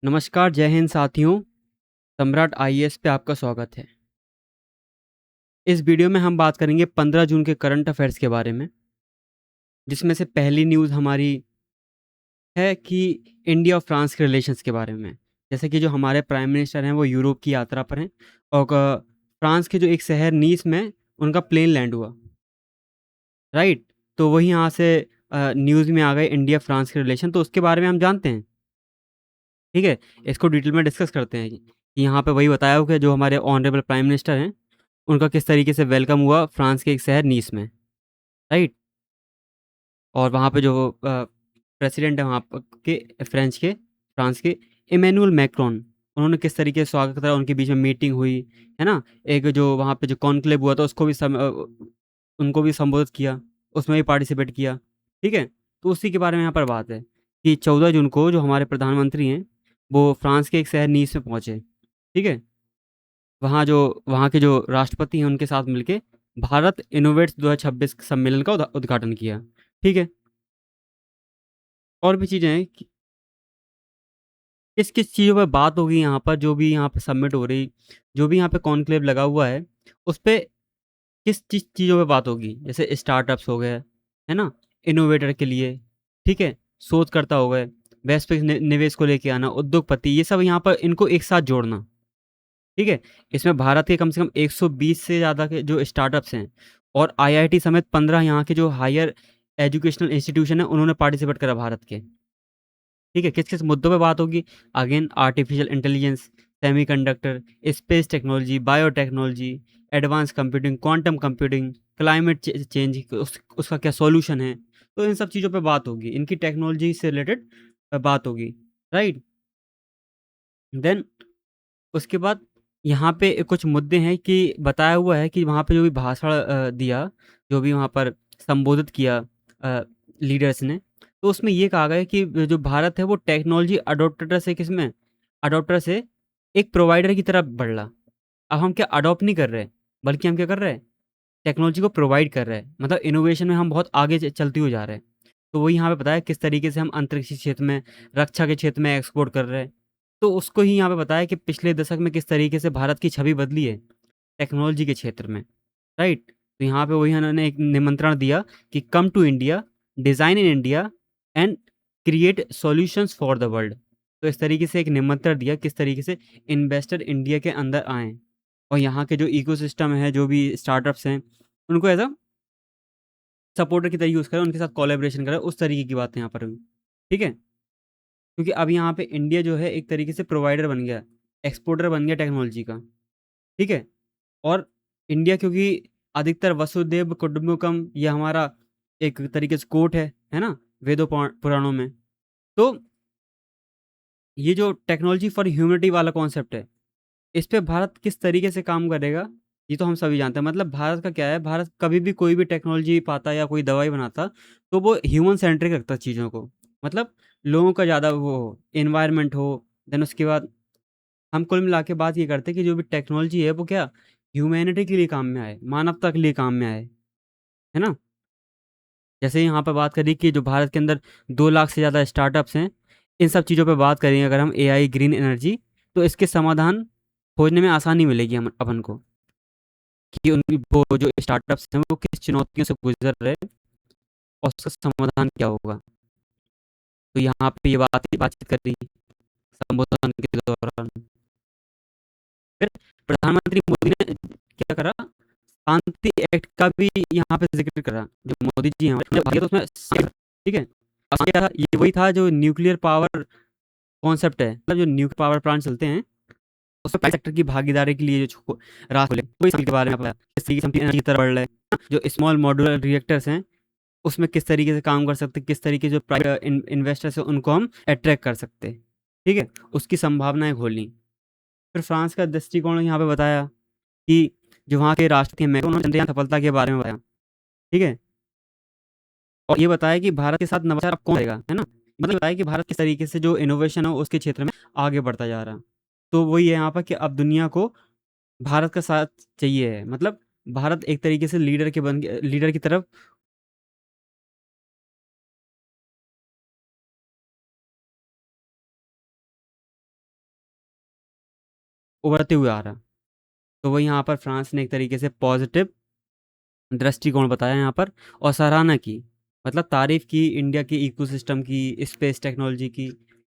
नमस्कार, जय हिंद साथियों। सम्राट आईएएस पे आपका स्वागत है। इस वीडियो में हम बात करेंगे 15 जून के करंट अफेयर्स के बारे में, जिसमें से पहली न्यूज़ हमारी है कि इंडिया और फ्रांस के रिलेशंस के बारे में। जैसे कि जो हमारे प्राइम मिनिस्टर हैं वो यूरोप की यात्रा पर हैं और फ्रांस के जो एक शहर नीस में उनका प्लेन लैंड हुआ, राइट? तो वही यहाँ से न्यूज़ में आ गए इंडिया फ्रांस के रिलेशन, तो उसके बारे में हम जानते हैं। ठीक है, इसको डिटेल में डिस्कस करते हैं कि यहाँ पे वही बताया हो कि जो हमारे ऑनरेबल प्राइम मिनिस्टर हैं उनका किस तरीके से वेलकम हुआ फ्रांस के एक शहर नीस में, राइट? और वहाँ पे जो प्रेसिडेंट है वहाँ के फ्रांस के इमैनुअल मैक्रोन, उन्होंने किस तरीके से स्वागत करा, उनके बीच में मीटिंग हुई, है ना? एक जो वहाँ पे जो कॉन्क्लेव हुआ था उसको भी उनको भी संबोधित किया, उसमें भी पार्टिसिपेट किया। ठीक है, तो उसी के बारे में यहाँ पर बात है कि 14 जून को जो हमारे प्रधानमंत्री हैं वो फ्रांस के एक शहर नीस में पहुँचे। ठीक है, वहाँ के जो राष्ट्रपति हैं उनके साथ मिलके भारत इनोवेट्स 2026 सम्मेलन का उद्घाटन किया। ठीक है, और भी चीज़ें हैं कि किस किस चीज़ों पे बात होगी यहाँ पर, जो भी यहाँ पे सबमिट हो रही, जो भी यहाँ पे कॉन्क्लेव लगा हुआ है, उस पे किस चीज़ों पे बात होगी। जैसे स्टार्टअप्स हो गए, है ना? इनोवेटर के लिए, ठीक है? शोधकर्ता हो गए, वैश्विक निवेश को लेके आना, उद्योगपति, ये सब यहाँ पर इनको एक साथ जोड़ना। ठीक है, इसमें भारत के कम से कम 120 से ज़्यादा के जो स्टार्टअप्स हैं और आईआईटी समेत 15 यहाँ के जो हायर एजुकेशनल इंस्टीट्यूशन है उन्होंने पार्टिसिपेट करा भारत के। ठीक है, किस किस मुद्दों पे बात होगी? Again artificial intelligence, semiconductor, space technology, biotechnology, advance computing, quantum computing, climate change, उसका क्या सॉल्यूशन है। तो इन सब चीज़ों पे बात होगी, इनकी टेक्नोलॉजी से रिलेटेड बात होगी, राइट? देन उसके बाद यहाँ पे कुछ मुद्दे हैं कि बताया हुआ है कि वहाँ पे जो भी भाषण दिया, जो भी वहाँ पर संबोधित किया लीडर्स ने, तो उसमें ये कहा गया है कि जो भारत है वो टेक्नोलॉजी अडोप्टर से एक प्रोवाइडर की तरफ बढ़ रहा। अब हम क्या अडॉप्ट नहीं कर रहे, बल्कि हम क्या कर रहे हैं, टेक्नोलॉजी को प्रोवाइड कर रहे हैं। मतलब इनोवेशन में हम बहुत आगे चलते हुए जा रहे हैं। तो वो यहाँ पे बताया किस तरीके से हम अंतरिक्ष क्षेत्र में, रक्षा के क्षेत्र में एक्सपोर्ट कर रहे हैं। तो उसको ही यहाँ पे बताया कि पिछले दशक में किस तरीके से भारत की छवि बदली है टेक्नोलॉजी के क्षेत्र में, राइट? तो यहाँ पे वही उन्होंने एक निमंत्रण दिया कि come to India, design in India and create solutions for the world. तो इस तरीके से एक निमंत्रण दिया किस तरीके से इन्वेस्टर इंडिया के अंदर आएँ और यहाँ के जो इकोसिस्टम है, जो भी स्टार्टअप्स हैं, उनको एज़ अ सपोर्टर की तरह यूज़ करें, उनके साथ कोलैबोरेशन करें, उस तरीके की बात है यहाँ पर भी। ठीक है? क्योंकि अब यहाँ पे इंडिया जो है एक तरीके से प्रोवाइडर बन गया, एक्सपोर्टर बन गया टेक्नोलॉजी का। ठीक है? और इंडिया क्योंकि अधिकतर वसुधैव कुटुंबकम ये हमारा एक तरीके से कोट है ना? वेदों पुराणों में। तो ये जो टेक्नोलॉजी फॉर ह्यूमैनिटी वाला कॉन्सेप्ट है, इस पे भारत किस तरीके से काम करेगा, ये तो हम सभी जानते हैं। मतलब भारत का क्या है, भारत कभी भी कोई भी टेक्नोलॉजी पाता या कोई दवाई बनाता, तो वो ह्यूमन सेंट्रिक रखता चीज़ों को। मतलब लोगों का ज़्यादा वो हो, एनवायरनमेंट हो, देन उसके बाद हम कुल मिला के बात ये करते हैं कि जो भी टेक्नोलॉजी है वो क्या ह्यूमैनिटी के लिए काम में आए, मानवता के लिए काम में आए, है ना? जैसे यहाँ पे बात करी कि जो भारत के अंदर 2 लाख से ज़्यादा स्टार्टअप्स हैं, इन सब चीज़ों पे बात करेंगे अगर हम एआई, ग्रीन एनर्जी, तो इसके समाधान खोजने में आसानी मिलेगी हम अपन को कि उनकी वो जो स्टार्टअप्स हैं वो किस चुनौतियों से गुजर रहे हैं और उसका समाधान क्या होगा। तो यहाँ पे ये बातचीत करी संबोधन के दौरान। फिर प्रधानमंत्री मोदी ने क्या करा, शांति एक्ट का भी यहाँ पे ज़िक्र करा। जो मोदी जी हैं जब भागे तो उसमें ठीक है? क्या था, ये वही था जो न्यूक्लियर पावर कॉन्सेप्ट है। मतलब जो न्यूक्लियर पावर प्लांट चलते हैं उसमें प्राइवेट सेक्टर की भागीदारी के लिए जो रास्ते खोले, वही सब के बारे में पता किस तरीके से हम एनर्जी की तरफ बढ़ रहे हैं। जो स्मॉल मॉड्यूलर रिएक्टर्स हैं उसमें किस तरीके से काम कर सकते हैं, किस तरीके से जो प्राइवेट इन्वेस्टर्स हैं उनको हम अट्रैक्ट कर सकते हैं। ठीक है, उसकी संभावनाएं खोली। फिर फ्रांस का दृष्टिकोण यहाँ पे बताया कि जो वहाँ के राष्ट्रपति हैं मैक्रोन, उन्होंने चंद्रयान सफलता के बारे में बताया। ठीक है, और ये बताया कि भारत के साथ नवाचार अब कौन करेगा, है ना? मतलब बताया कि भारत किस तरीके से जो इनोवेशन है उसके क्षेत्र में आगे बढ़ता जा रहा है। तो वही है यहाँ पर कि अब दुनिया को भारत का साथ चाहिए है। मतलब भारत एक तरीके से लीडर की तरफ उभरते हुए आ रहा। तो वो यहाँ पर फ्रांस ने एक तरीके से पॉजिटिव दृष्टिकोण बताया यहाँ पर और सराहना की, मतलब तारीफ की इंडिया के इकोसिस्टम की, स्पेस टेक्नोलॉजी की,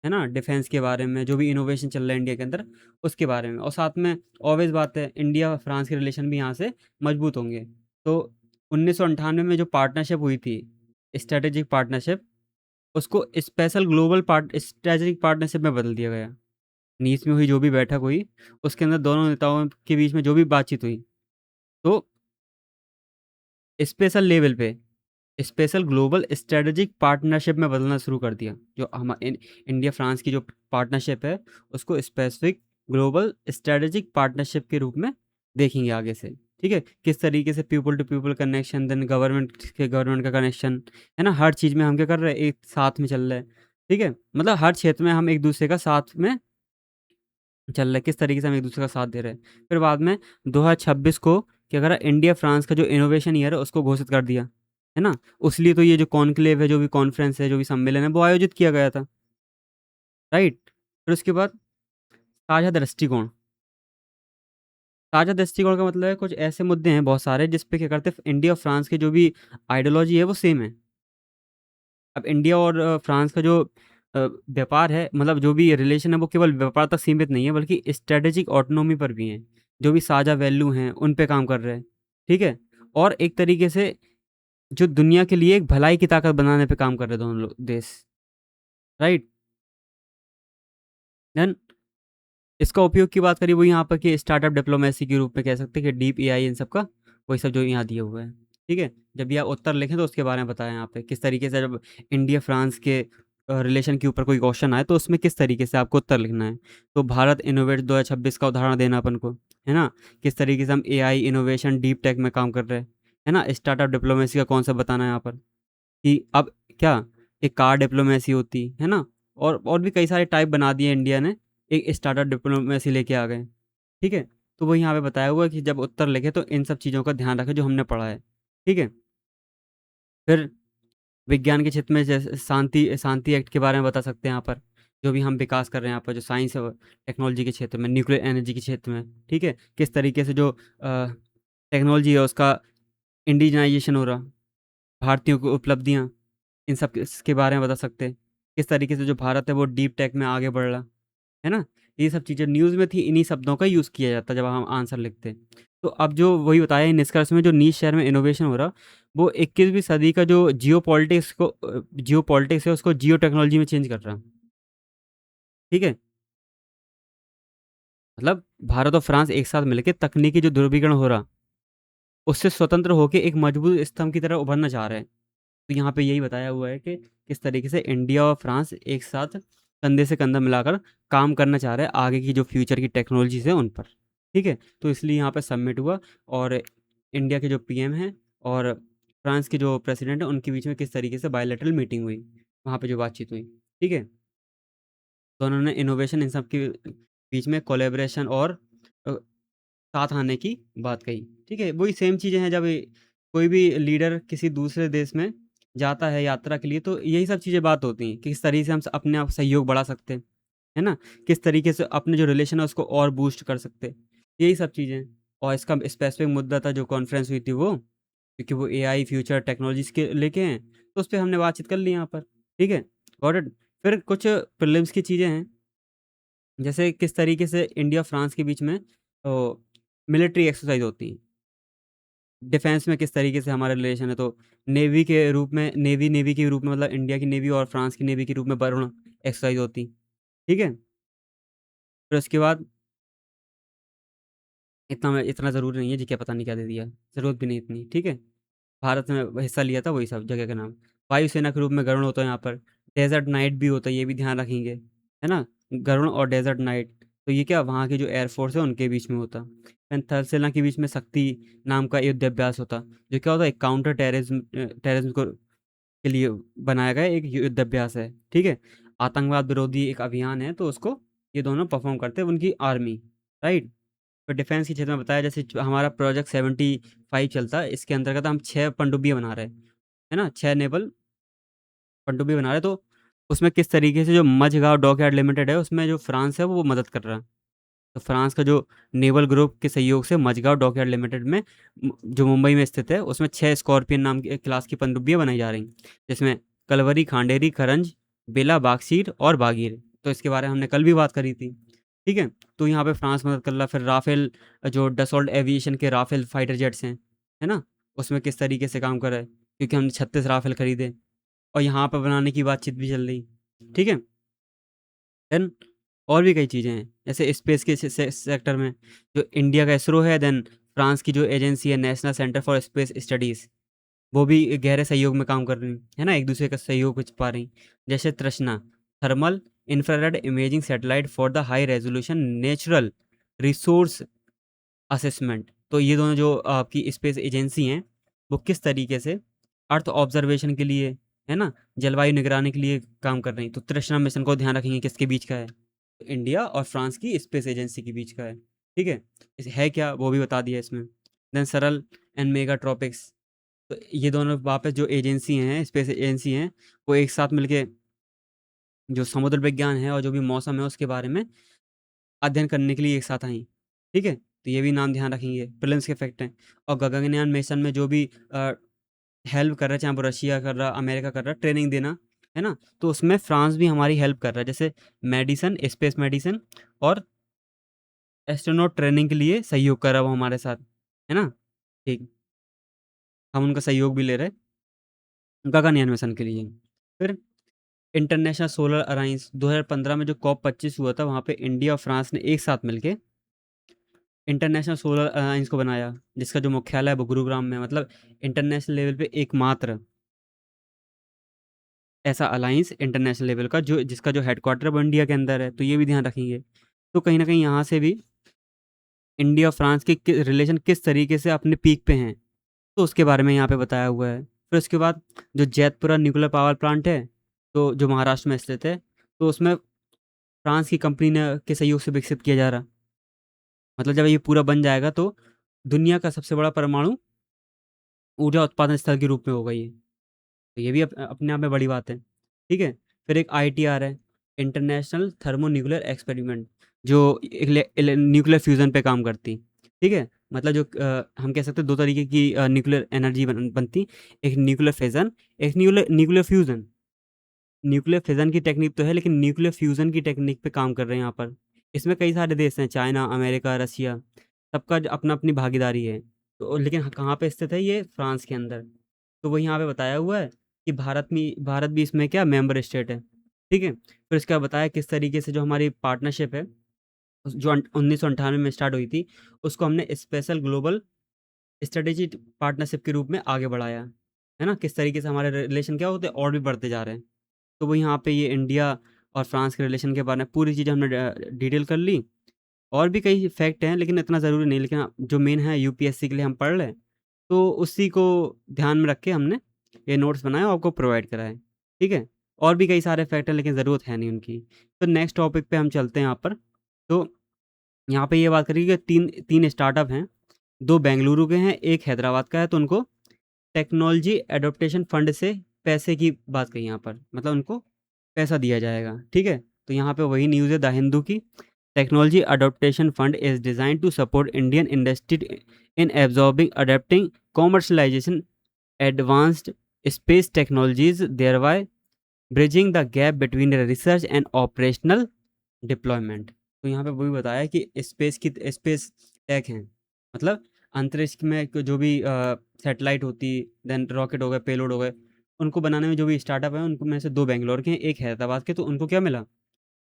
है ना, डिफेंस के बारे में, जो भी इनोवेशन चल रहा है इंडिया के अंदर उसके बारे में। और साथ में ऑब्वियस बात है, इंडिया फ्रांस के रिलेशन भी यहाँ से मजबूत होंगे। तो 1998 में जो पार्टनरशिप हुई थी, स्ट्रेटेजिक पार्टनरशिप, उसको special global part strategic partnership में बदल दिया गया। नीस में हुई जो भी बैठक हुई, उसके अंदर दोनों नेताओं के बीच में जो भी बातचीत हुई, तो स्पेशल लेवल पे स्पेशल ग्लोबल स्ट्रेटेजिक पार्टनरशिप में बदलना शुरू कर दिया। जो हम इंडिया फ्रांस की जो पार्टनरशिप है, उसको स्पेसिफिक ग्लोबल स्ट्रेटेजिक पार्टनरशिप के रूप में देखेंगे आगे से। ठीक है, किस तरीके से people to people connection, then government का कनेक्शन, है ना, हर चीज़ में हम क्या कर रहे हैं, एक साथ में चल रहे हैं। ठीक है, मतलब हर क्षेत्र में हम एक दूसरे का साथ में चल रहा है, किस तरीके से हम एक दूसरे का साथ दे रहे हैं। फिर बाद में 2026 को क्या करा, इंडिया फ्रांस का जो इनोवेशन ईयर है उसको घोषित कर दिया, है ना। उसलिए तो ये जो कॉन्क्लेव है, जो भी कॉन्फ्रेंस है, जो भी सम्मेलन है, वो आयोजित किया गया था, राइट। फिर उसके बाद साझा दृष्टिकोण। साझा दृष्टिकोण का मतलब है कुछ ऐसे मुद्दे हैं बहुत सारे जिस पे क्या करते हैं, इंडिया और फ्रांस की जो भी आइडियोलॉजी है वो सेम है। अब इंडिया और फ्रांस का जो व्यापार है, मतलब जो भी रिलेशन है, वो केवल व्यापार तक सीमित नहीं है, बल्कि स्ट्रेटेजिक ऑटोनॉमी पर भी है। जो भी साझा वैल्यू हैं उन पे काम कर रहे हैं। ठीक है, और एक तरीके से जो दुनिया के लिए एक भलाई की ताकत बनाने पे काम कर रहे हैं दोनों देश, राइट। देन इसका उपयोग की बात करिए, वो यहाँ पर कि स्टार्टअप डिप्लोमेसी के रूप में कह सकते हैं कि डीप एआई इन सब का वही सब जो यहाँ दिए हुए हैं। ठीक है, जब भी आप उत्तर लिखें तो उसके बारे में बताएं यहाँ पे किस तरीके से, जब इंडिया फ्रांस के रिलेशन के ऊपर कोई क्वेश्चन आए तो उसमें किस तरीके से आपको उत्तर लिखना है। तो भारत इनोवेट 2026 का उदाहरण देना अपन को, है ना, किस तरीके से हम एआई इनोवेशन डीप टेक में काम कर रहे हैं, है ना। स्टार्टअप डिप्लोमेसी का कॉन्सेप्ट बताना है यहाँ पर कि अब क्या एक कार डिप्लोमेसी होती है ना, और भी कई सारे टाइप बना दिए इंडिया ने, एक स्टार्टअप डिप्लोमेसी लेके आ गए। ठीक है, तो वो यहाँ पे बताया हुआ है कि जब उत्तर लिखे तो इन सब चीज़ों का ध्यान रखें जो हमने पढ़ा है। ठीक है, फिर विज्ञान के क्षेत्र में जैसे शांति शांति एक्ट के बारे में बता सकते हैं यहाँ पर, जो भी हम विकास कर रहे हैं यहाँ पर, जो साइंस और टेक्नोलॉजी के क्षेत्र में, न्यूक्लियर एनर्जी के क्षेत्र में। ठीक है, किस तरीके से जो टेक्नोलॉजी है उसका इंडिजनाइजेशन हो रहा, भारतीयों की उपलब्धियाँ, इन सब के बारे में बता सकते हैं। किस तरीके से जो भारत है वो डीप टेक में आगे बढ़ रहा है ना। ये सब चीज़ें न्यूज़ में थी, इन्हीं शब्दों का यूज़ किया जाता है जब हम आंसर लिखते हैं। तो अब जो वही बताया निष्कर्ष में, जो नीश शहर में इनोवेशन हो रहा, वो 21वीं सदी का जो जियो पॉलिटिक्स है उसको जियो टेक्नोलॉजी में चेंज कर रहा। ठीक है, मतलब भारत और फ्रांस एक साथ मिलकर तकनीकी जो ध्रुवीकरण हो रहा, उससे स्वतंत्र होकर एक मजबूत स्तंभ की तरह उभरना चाह रहे हैं। तो यहाँ पे यही बताया हुआ है कि किस तरीके से इंडिया और फ्रांस एक साथ कंधे से कंधा मिलाकर काम करना चाह रहे हैं आगे की जो फ्यूचर की टेक्नोलॉजीज है उन पर। ठीक है, तो इसलिए यहाँ पे सबमिट हुआ, और इंडिया के जो पीएम हैं और फ्रांस के जो प्रेसिडेंट हैं उनके बीच में किस तरीके से बायलैटरल मीटिंग हुई, वहाँ पे जो बातचीत हुई। ठीक है, दोनों ने इनोवेशन इन सब के बीच में कोलेब्रेशन और अ, साथ आने की बात कही। ठीक है, वही सेम चीज़ें हैं, जब कोई भी लीडर किसी दूसरे देश में जाता है यात्रा के लिए, तो यही सब चीज़ें बात होती हैं कि किस तरीके से हम अपने आप सहयोग बढ़ा सकते हैं, है ना, किस तरीके से अपने जो रिलेशन है उसको और बूस्ट कर सकते हैं, यही सब चीज़ें। और इसका स्पेसिफिक मुद्दा था जो कॉन्फ्रेंस हुई थी वो, क्योंकि वो एआई फ्यूचर टेक्नोलॉजीज के लेके हैं, तो उस पर हमने बातचीत कर ली यहाँ पर। ठीक है, गॉट इट। फिर कुछ प्रीलिम्स की चीज़ें हैं, जैसे किस तरीके से इंडिया फ्रांस के बीच में मिलिट्री एक्सरसाइज होती है, डिफेंस में किस तरीके से हमारा रिलेशन है। तो नेवी के रूप में, मतलब इंडिया की नेवी और फ्रांस की नेवी के रूप में वरुण एक्सरसाइज होती। ठीक है, फिर उसके बाद इतना ज़रूरी नहीं है जी, क्या पता नहीं क्या दे दिया, ज़रूरत भी नहीं इतनी। ठीक है, भारत में हिस्सा लिया था वही सब जगह का नाम। वायुसेना के रूप में गरुड़ होता है यहाँ पर। डेजर्ट नाइट भी होता है, ये भी ध्यान रखेंगे, है ना, गरुड़ और डेजर्ट नाइट। तो ये क्या वहाँ की जो एयरफोर्स है उनके बीच में होता। एंड थल सेना के बीच में शक्ति नाम का युद्ध अभ्यास होता, जो क्या होता है, एक काउंटर टेररिज्म को के लिए बनाया गया एक युद्ध अभ्यास है। ठीक है, आतंकवाद विरोधी एक अभियान है, तो उसको ये दोनों परफॉर्म करते हैं उनकी आर्मी, राइट। फिर डिफेंस के क्षेत्र में बताया, जैसे हमारा प्रोजेक्ट 75 चलता है, इसके अंतर्गत हम 6 पनडुब्बियाँ बना रहे हैं, है ना, 6 नेवल पनडुब्बी बना रहे हैं। तो उसमें किस तरीके से जो मझगांव डॉकयार्ड लिमिटेड है उसमें जो फ्रांस है वो मदद कर रहा है। तो फ्रांस का जो नेवल ग्रुप के सहयोग से मझगांव डॉकयार्ड लिमिटेड में जो मुंबई में स्थित है, उसमें 6 स्कॉर्पियन नाम की क्लास की पनडुब्बियां बनाई जा रही, जिसमें कलवरी, खांडेरी, खरंज, बेला, बागशीर और बागीर। तो इसके बारे में हमने कल भी बात करी थी। ठीक है, तो यहाँ पे फ्रांस मदद कर रहा। फिर राफेल, जो डसॉल्ट एविएशन के राफेल फाइटर जेट्स हैं, है ना, उसमें किस तरीके से काम कर रहा है, क्योंकि हमने 36 राफेल खरीदे और यहाँ पर बनाने की बातचीत भी चल रही। ठीक है, देन और भी कई चीज़ें हैं, जैसे स्पेस के सेक्टर में जो इंडिया का इसरो है, देन फ्रांस की जो एजेंसी है national centre for space studies, वो भी गहरे सहयोग में काम कर रही है ना, एक दूसरे का सहयोग कर पा रही। जैसे तृष्णा, thermal infrared imaging satellite for the high resolution natural resource assessment. तो ये दोनों जो आपकी स्पेस एजेंसी हैं, वो किस तरीके से अर्थ ऑब्जर्वेशन के लिए, है ना, जलवायु निगरानी के लिए काम कर रही। तो तृष्णा मिशन को ध्यान रखेंगे किसके बीच का है, तो इंडिया और फ्रांस की स्पेस एजेंसी के बीच का है। ठीक है, है क्या वो भी बता दिया इसमें। देन सरल एंड मेगाट्रॉपिक्स, तो ये दोनों वापस जो एजेंसी हैं, स्पेस एजेंसी हैं, वो एक साथ मिलके जो समुद्र विज्ञान है और जो भी मौसम है उसके बारे में अध्ययन करने के लिए एक साथ आई। ठीक है, तो ये भी नाम ध्यान रखेंगे, प्रीलिम्स के फैक्ट हैं। और गगनयान मिशन में जो भी हेल्प कर रहा है, चाहे वो रशिया कर रहा, अमेरिका कर रहा, ट्रेनिंग देना, है ना, तो उसमें फ्रांस भी हमारी हेल्प कर रहा है। जैसे मेडिसन, स्पेस मेडिसन और एस्ट्रोनॉट ट्रेनिंग के लिए सहयोग कर रहा है वो हमारे साथ, है ना। ठीक, हम उनका सहयोग भी ले रहे हैं गगनयान मिशन के लिए। फिर इंटरनेशनल सोलर अलायंस 2015 में जो COP25 हुआ था, वहाँ पे इंडिया और फ्रांस ने एक साथ मिलके इंटरनेशनल सोलर अलायंस को बनाया, जिसका जो मुख्यालय है वो गुरुग्राम में, मतलब इंटरनेशनल लेवल पे एकमात्र ऐसा अलायंस इंटरनेशनल लेवल का जो जिसका जो हेडक्वार्टर है वो इंडिया के अंदर है। तो ये भी ध्यान रखेंगे। तो कहीं ना कहीं यहाँ से भी इंडिया और फ्रांस के रिलेशन किस तरीके से अपने पीक पे हैं, तो उसके बारे में यहाँ पे बताया हुआ है। फिर उसके बाद जो जैतपुरा न्यूक्लियर पावर प्लांट है, तो जो महाराष्ट्र में स्थित है, तो उसमें फ्रांस की कंपनी ने के सहयोग से विकसित किया जा रहा। मतलब जब ये पूरा बन जाएगा तो दुनिया का सबसे बड़ा परमाणु ऊर्जा उत्पादन स्थल के रूप में होगा ये। तो ये भी अपने आप में बड़ी बात है। ठीक है, फिर एक ITR है, इंटरनेशनल थर्मो न्यूक्लियर एक्सपेरिमेंट, जो न्यूक्लियर फ्यूज़न पे काम करती। ठीक है, मतलब जो हम कह सकते हैं दो तरीके की न्यूक्लियर एनर्जी बनती, एक न्यूक्लियर फिजन, एक nuclear nuclear fusion. Nuclear fission की टेक्निक तो है, लेकिन न्यूक्लियर फ्यूज़न की टेक्निक पे काम कर रहे हैं यहाँ पर। इसमें कई सारे देश हैं, चाइना, अमेरिका, रसिया, सबका अपना अपनी भागीदारी है। तो लेकिन कहाँ पे स्थित है ये, फ्रांस के अंदर। तो वही यहाँ पे बताया हुआ है कि भारत भी इसमें क्या मेंबर स्टेट है। ठीक है, फिर इसका बताया किस तरीके से जो हमारी पार्टनरशिप है, जो 1998 में स्टार्ट हुई थी, उसको हमने स्पेशल ग्लोबल स्ट्रेटेजी पार्टनरशिप के रूप में आगे बढ़ाया, है ना। किस तरीके से हमारे रिलेशन क्या होते हैं और भी बढ़ते जा रहे हैं। तो वो यहाँ पे ये इंडिया और फ्रांस के रिलेशन के बारे में पूरी चीज़ें हमने डिटेल कर ली। और भी कई फैक्ट हैं, लेकिन इतना ज़रूरी नहीं, लेकिन जो मेन है UPSC के लिए हम पढ़ रहे हैं, तो उसी को ध्यान में रख के हमने ये नोट्स बनाए और आपको प्रोवाइड कराए। ठीक है, और भी कई सारे फैक्ट हैं, लेकिन ज़रूरत है नहीं उनकी। तो नेक्स्ट टॉपिक पे हम चलते हैं यहाँ पर। तो यहाँ पे ये बात करिए कि तीन तीन स्टार्टअप हैं, 2 बेंगलुरु के हैं, 1 हैदराबाद का है। तो उनको टेक्नोलॉजी एडॉप्टेशन फंड से पैसे की बात कही यहाँ पर, मतलब उनको पैसा दिया जाएगा। ठीक है, तो यहाँ पे वही न्यूज़ है द हिंदू की, technology adoption fund is design to support Indian industry in absorbing adapting commercialisation advanced space technologies thereby bridging the gap between research and operational deployment. तो यहाँ पे वही बताया कि स्पेस टेक हैं, मतलब अंतरिक्ष में जो भी सैटेलाइट होती, देन रॉकेट हो गए, पेलोड हो गए, उनको बनाने में जो भी स्टार्टअप है, उनको में से 2 बेंगलोर के हैं, 1 हैदराबाद के। तो उनको क्या मिला,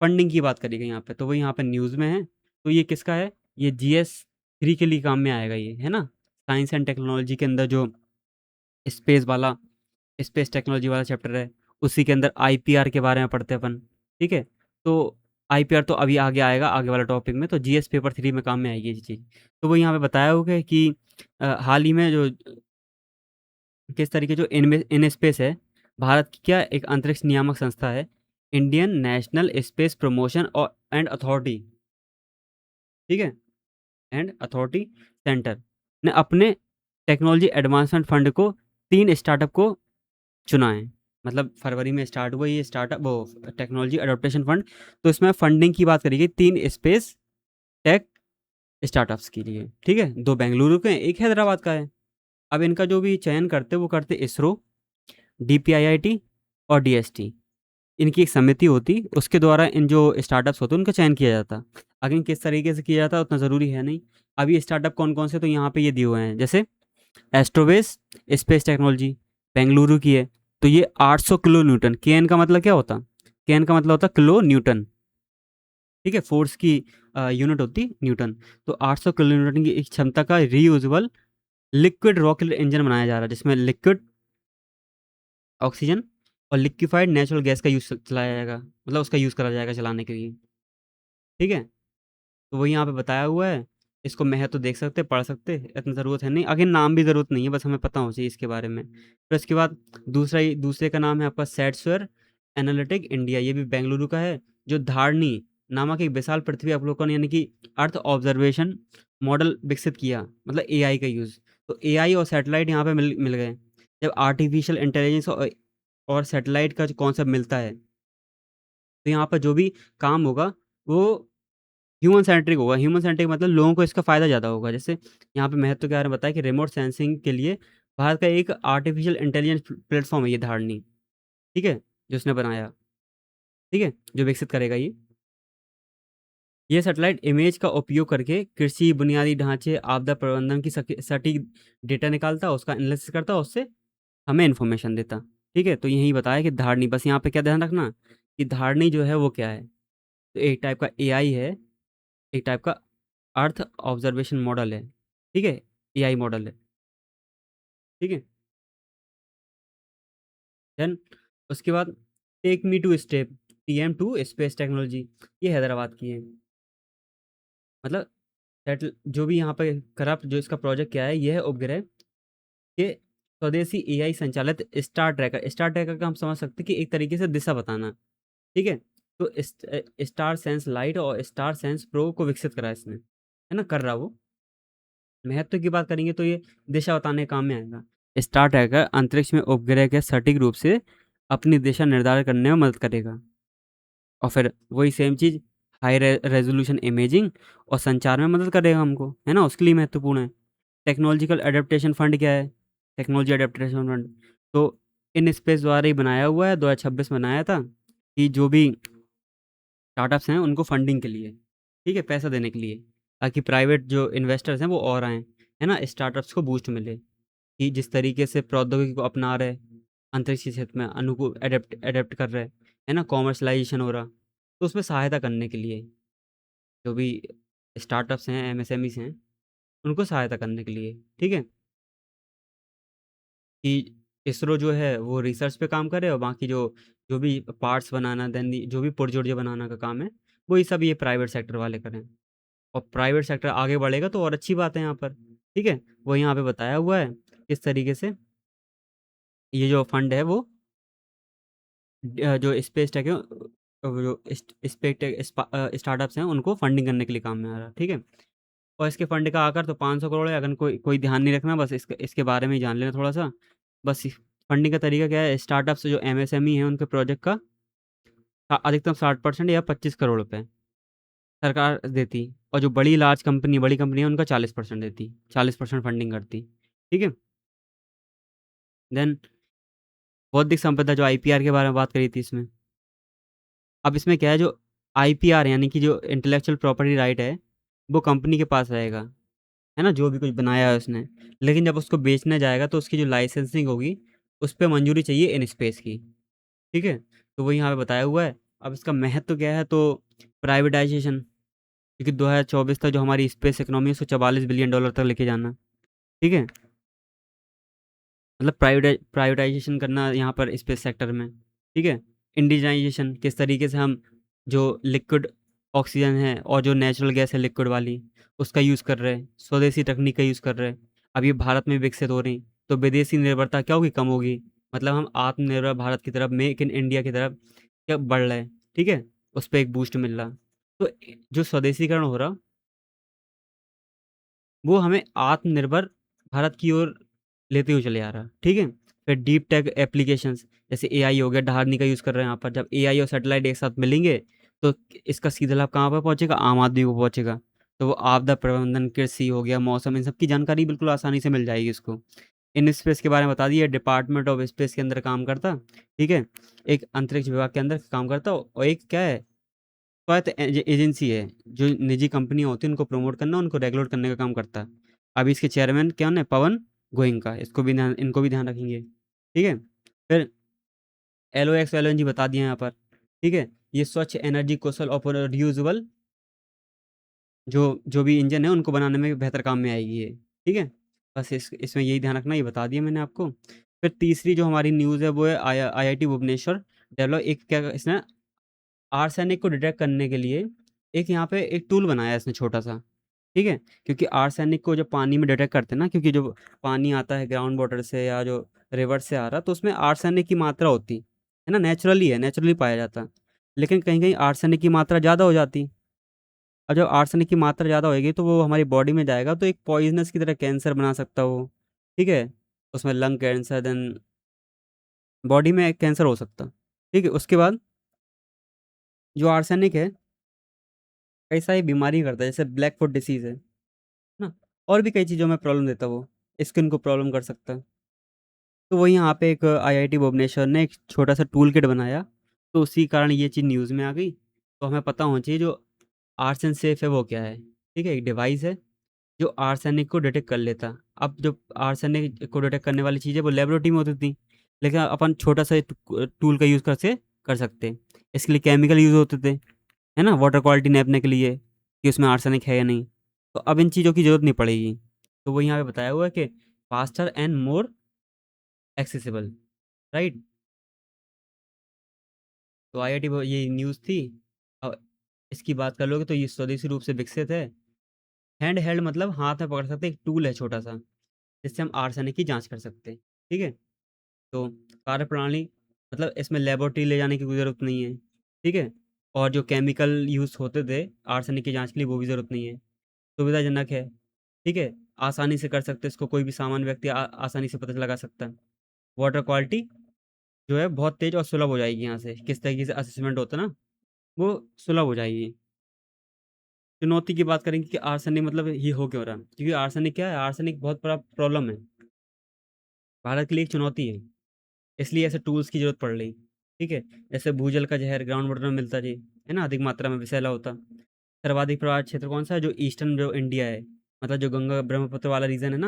फंडिंग की बात करी गई यहाँ पे। तो वो यहाँ पे न्यूज़ में है। तो ये किसका है, ये GS3 के लिए काम में आएगा ये, है ना। साइंस एंड टेक्नोलॉजी के अंदर जो स्पेस वाला स्पेस टेक्नोलॉजी वाला चैप्टर है, उसी के अंदर IPR के बारे में पढ़ते हैं अपन। ठीक है, तो IPR तो अभी आगे आएगा, आगे वाला टॉपिक में, तो GS पेपर 3 में काम में आएगी ये चीज़। तो वो यहाँ पे बताया होगा कि हाल ही में जो किस तरीके जो इन स्पेस है, भारत की क्या एक अंतरिक्ष नियामक संस्था है, इंडियन नेशनल स्पेस प्रमोशन और एंड अथॉरिटी, ठीक है, एंड अथॉरिटी सेंटर ने अपने टेक्नोलॉजी एडवांसमेंट फंड को 3 स्टार्टअप को चुना है। मतलब फरवरी में स्टार्ट हुआ ये स्टार्टअप, वो टेक्नोलॉजी अडॉप्टेशन फंड। तो इसमें फंडिंग की बात करी गई 3 स्पेस टेक स्टार्टअप्स के लिए, ठीक है। 2 बेंगलुरु के हैं, 1 हैदराबाद का है। अब इनका जो भी चयन करते हैं वो करते इसरो, डीपीआईआईटी और डीएसटी। इनकी एक समिति होती, उसके द्वारा इन जो स्टार्टअप्स होते हैं उनका चयन किया जाता। अगर किस तरीके से किया जाता है उतना ज़रूरी है नहीं। अब ये स्टार्टअप कौन-कौन से, तो यहाँ पे ये दिए हुए हैं, जैसे एस्ट्रोवेस स्पेस टेक्नोलॉजी बेंगलुरु की है, तो ये 800 किलो न्यूटन, केएन का मतलब क्या होता? केएन का मतलब होता किलो न्यूटन, ठीक है? फोर्स की यूनिट होती न्यूटन। तो 800 किलो न्यूटन की एक क्षमता का रीयूजेबल लिक्विड रॉकेट इंजन बनाया जा रहा है, जिसमें लिक्विड ऑक्सीजन और लिक्विफाइड नेचुरल गैस का यूज़ चलाया जाएगा, मतलब उसका यूज़ करा जाएगा चलाने के लिए, ठीक है? तो वही यहाँ पे बताया हुआ है। इसको महत्व तो देख सकते, पढ़ सकते, इतना ज़रूरत है नहीं, आगे नाम भी ज़रूरत नहीं है, बस हमें पता होना चाहिए इसके बारे में। फिर इसके बाद दूसरे का नाम है आपका सैटस्वेयर एनालिटिक इंडिया, ये भी बेंगलुरु का है, जो धारणी नामक एक विशाल पृथ्वी अवलोकन यानी कि अर्थ ऑब्जर्वेशन मॉडल विकसित किया, मतलब एआई का यूज़। तो एआई और सैटेलाइट यहाँ पे मिल गए। जब आर्टिफिशियल इंटेलिजेंस और सैटेलाइट का जो कॉन्सेप्ट मिलता है, तो यहाँ पर जो भी काम होगा वो ह्यूमन सेंट्रिक होगा। ह्यूमन सेंट्रिक मतलब लोगों को इसका फ़ायदा ज़्यादा होगा। जैसे यहाँ पे महत्व के बारे में बताया कि रिमोट सेंसिंग के लिए भारत का एक आर्टिफिशियल इंटेलिजेंस प्लेटफॉर्म है ये धारणी, ठीक है? जो उसने बनाया, ठीक है? जो विकसित करेगा ये सैटेलाइट इमेज का उपयोग करके कृषि, बुनियादी ढांचे, आपदा प्रबंधन की सटीक डेटा निकालता, उसका एनालिसिस करता, उससे हमें इन्फॉर्मेशन देता, ठीक है? तो यही बताया कि धारणी, बस यहाँ पे क्या ध्यान रखना कि धारणी जो है वो क्या है? तो एक टाइप का एआई है, एक टाइप का अर्थ ऑब्जर्वेशन मॉडल है, ठीक है? एआई मॉडल है, ठीक है? देन उसके बाद take me to step, TM to space technology, ये हैदराबाद की है। मतलब जो भी यहाँ पे करप्ट जो इसका प्रोजेक्ट क्या है, ये है उपग्रह के स्वदेशी एआई संचालित स्टार ट्रैकर। स्टार ट्रैकर का हम समझ सकते हैं कि एक तरीके से दिशा बताना, ठीक है? तो स्टार सेंस लाइट और स्टार सेंस प्रो को विकसित करा इसने, है ना? कर रहा वो। महत्व की बात करेंगे तो ये दिशा बताने के काम में आएगा। स्टार ट्रैकर अंतरिक्ष में उपग्रह के सटीक रूप से अपनी दिशा निर्धारित करने में मदद करेगा। और फिर वही सेम चीज़ हाई रेजोल्यूशन इमेजिंग और संचार में मदद करेगा हमको, है ना? उसके लिए महत्वपूर्ण है। टेक्नोलॉजिकल एडेप्टेशन फंड क्या है? टेक्नोलॉजी एडेप्टेशन फंड तो इन स्पेस द्वारा ही बनाया हुआ है, 2026 में बनाया था, कि जो भी स्टार्टअप्स हैं उनको फंडिंग के लिए, ठीक है? पैसा देने के लिए, ताकि प्राइवेट जो इन्वेस्टर्स हैं वो और आएँ, है ना? स्टार्टअप्स को बूस्ट मिले, कि जिस तरीके से प्रौद्योगिकी को अपना रहे, अंतरिक्ष क्षेत्र में अनुकूल एडेप्ट एडेप्ट कर रहे, है ना? कॉमर्शलाइजेशन हो रहा, तो उसमें सहायता करने के लिए जो भी स्टार्टअप्स हैं, एमएसएमईज़ हैं, उनको सहायता करने के लिए, ठीक है? कि इसरो जो है वो रिसर्च पे काम करे और बाकी जो जो भी पार्ट्स बनाना, देन जो भी पुर्जे बनाना का काम है, वो ये सब ये प्राइवेट सेक्टर वाले करें। और प्राइवेट सेक्टर आगे बढ़ेगा तो और अच्छी बात है यहाँ पर, ठीक है? वो यहाँ पे बताया हुआ है किस तरीके से ये जो फंड है वो जो स्पेस टेक है, वो जो स्पेस टेक स्टार्टअप्स हैं उनको फंडिंग करने के लिए काम में आ रहा है, ठीक है? और इसके फंड का आकर तो 500 करोड़ है। अगर कोई कोई ध्यान नहीं रखना, बस इसके बारे में ही जान लेना थोड़ा सा। बस फंडिंग का तरीका क्या है? स्टार्टअप्स जो एमएसएमई हैं उनके प्रोजेक्ट का अधिकतम 60% या 25 करोड़ रुपए सरकार देती, और जो बड़ी कंपनी है उनका 40% देती, 40% फंडिंग करती, ठीक है? देन बौद्धिक संपदा जो आईपीआर के बारे में बात करी थी इसमें। अब इसमें क्या है, जो आईपीआर यानी कि जो इंटेलेक्चुअल प्रॉपर्टी राइट है, वो कंपनी के पास रहेगा, है ना? जो भी कुछ बनाया है उसने। लेकिन जब उसको बेचने जाएगा तो उसकी जो लाइसेंसिंग होगी, उस पे मंजूरी चाहिए इन स्पेस की, ठीक है? तो वो यहाँ पे बताया हुआ है। अब इसका महत्व क्या है, तो प्राइवेटाइजेशन, क्योंकि 2024 तक जो हमारी स्पेस इकोनॉमी है उसको $44 बिलियन तक लेके जाना, ठीक है? मतलब प्राइवेटाइजेशन करना यहाँ पर स्पेस सेक्टर में, ठीक है? इंडिजनाइजेशन, किस तरीके से हम जो लिक्विड ऑक्सीजन है और जो नेचुरल गैस है लिक्विड वाली, उसका यूज़ कर रहे हैं, स्वदेशी तकनीक का यूज़ कर रहे हैं। अब ये भारत में विकसित हो रही, तो विदेशी निर्भरता क्या होगी? कम होगी। मतलब हम आत्मनिर्भर भारत की तरफ, मेक इन इंडिया की तरफ क्या बढ़ रहे हैं, ठीक है? उस पे एक बूस्ट मिल रहा। तो जो स्वदेशीकरण हो रहा, वो हमें आत्मनिर्भर भारत की ओर लेते हुए चले आ रहा, ठीक है? फिर डीप टेक एप्लीकेशंस, जैसे एआई हो गया, ढारनी का यूज़ कर रहे हैं यहाँ पर। जब एआई और सैटेलाइट एक साथ मिलेंगे तो इसका सीधा लाभ कहाँ पर पहुँचेगा? आम आदमी को पहुँचेगा। तो वो आपदा प्रबंधन, कृषि हो गया, मौसम, इन सब की जानकारी बिल्कुल आसानी से मिल जाएगी उसको। इन स्पेस के बारे में बता दिया, डिपार्टमेंट ऑफ स्पेस के अंदर काम करता, ठीक है, एक अंतरिक्ष विभाग के अंदर काम करता, और एक क्या है, स्वायत्त एजेंसी है, जो निजी कंपनियां होती हैं उनको प्रमोट करना, उनको रेगुलेट करने का काम करता है। अभी इसके चेयरमैन क्या है, पवन गोयनका, इसको भी ध्यान, इनको भी ध्यान रखेंगे, ठीक है। फिर L O X L N G बता दिए यहाँ पर, ठीक है। ये स्वच्छ एनर्जी कौशल और रियूजेबल जो जो भी इंजन है उनको बनाने में बेहतर काम में आएगी ये, ठीक है। बस इसमें यही ध्यान रखना, ये बता दिया मैंने आपको। फिर तीसरी जो हमारी न्यूज़ है वो है IIT भुवनेश्वर डेवलप, एक क्या इसने आर्सेनिक को डिटेक्ट करने के लिए एक यहाँ पे एक टूल बनाया है इसने छोटा सा, ठीक है। क्योंकि आर्सेनिक को जब पानी में डिटेक्ट करते हैं ना, क्योंकि जो पानी आता है ग्राउंड वाटर से या जो रिवर से आ रहा, तो उसमें आर्सेनिक की मात्रा होती है ना, नेचुरली है, नेचुरली पाया जाता है। लेकिन कहीं कहीं आर्सेनिक की मात्रा ज़्यादा हो जाती, और जब आर्सेनिक की मात्रा ज़्यादा होएगी तो वो हमारी बॉडी में जाएगा, तो एक पॉइजनस की तरह कैंसर बना सकता है वो, ठीक है। उसमें लंग कैंसर, देन बॉडी में कैंसर हो सकता, ठीक है। उसके बाद जो आर्सेनिक है कई सारी बीमारी करता है, जैसे ब्लैक फुट डिसीज है ना, और भी कई चीज़ों में प्रॉब्लम देता है वो, स्किन को प्रॉब्लम कर सकता है। तो वही यहाँ पे एक IIT भुवनेश्वर ने एक छोटा सा टूल किट बनाया, तो उसी कारण ये चीज़ न्यूज़ में आ गई। तो हमें पता होना चाहिए जो आर्सन सेफ है वो क्या है, ठीक है। एक डिवाइस है जो आर्सेनिक को डिटेक्ट कर लेता। अब जो आर्सेनिक को डिटेक्ट करने वाली चीज़ें वो लेबोरेटरी में होती थी, लेकिन अपन छोटा सा टूल का यूज़ कर सकते। इसके लिए केमिकल यूज़ होते थे, है ना, वाटर क्वालिटी नापने के लिए कि उसमें आर्सेनिक है या नहीं। तो अब इन चीज़ों की ज़रूरत नहीं पड़ेगी। तो वो यहाँ पे बताया हुआ है कि faster and more accessible, right. तो IIT ये न्यूज़ थी। अब इसकी बात कर लोगे तो ये स्वदेशी रूप से विकसित है। हैंड हेल्ड मतलब हाथ में पकड़ सकते एक टूल है छोटा सा, जिससे हम आर्सेनिक की जांच कर सकते हैं, ठीक है। तो कार्यप्रणाली मतलब इसमें लेबोरेटरी ले जाने की कोई ज़रूरत नहीं है, ठीक है। और जो केमिकल यूज़ होते थे आर्सेनिक की जांच के लिए वो भी ज़रूरत नहीं है, सुविधाजनक है, ठीक है। आसानी से कर सकते हैं इसको, कोई भी सामान्य व्यक्ति आसानी से पता लगा सकता है। वाटर क्वालिटी जो है बहुत तेज़ और सुलभ हो जाएगी, यहाँ से किस तरीके से असेसमेंट होता है ना, वो सुलभ हो जाएगी। चुनौती की बात करेंगे कि आर्सेनिक मतलब ये हो क्यों रहा है, क्योंकि आर्सेनिक क्या है, आर्सेनिक बहुत बड़ा प्रॉब्लम है, भारत के लिए एक चुनौती है, इसलिए ऐसे टूल्स की जरूरत पड़ रही, ठीक है। जैसे भूजल का जहर ग्राउंड वाटर में मिलता जी, है ना, अधिक मात्रा में विषैला होता। सर्वाधिक प्रभावित क्षेत्र कौन सा है, जो ईस्टर्न जो इंडिया है, मतलब जो गंगा ब्रह्मपुत्र वाला रीजन है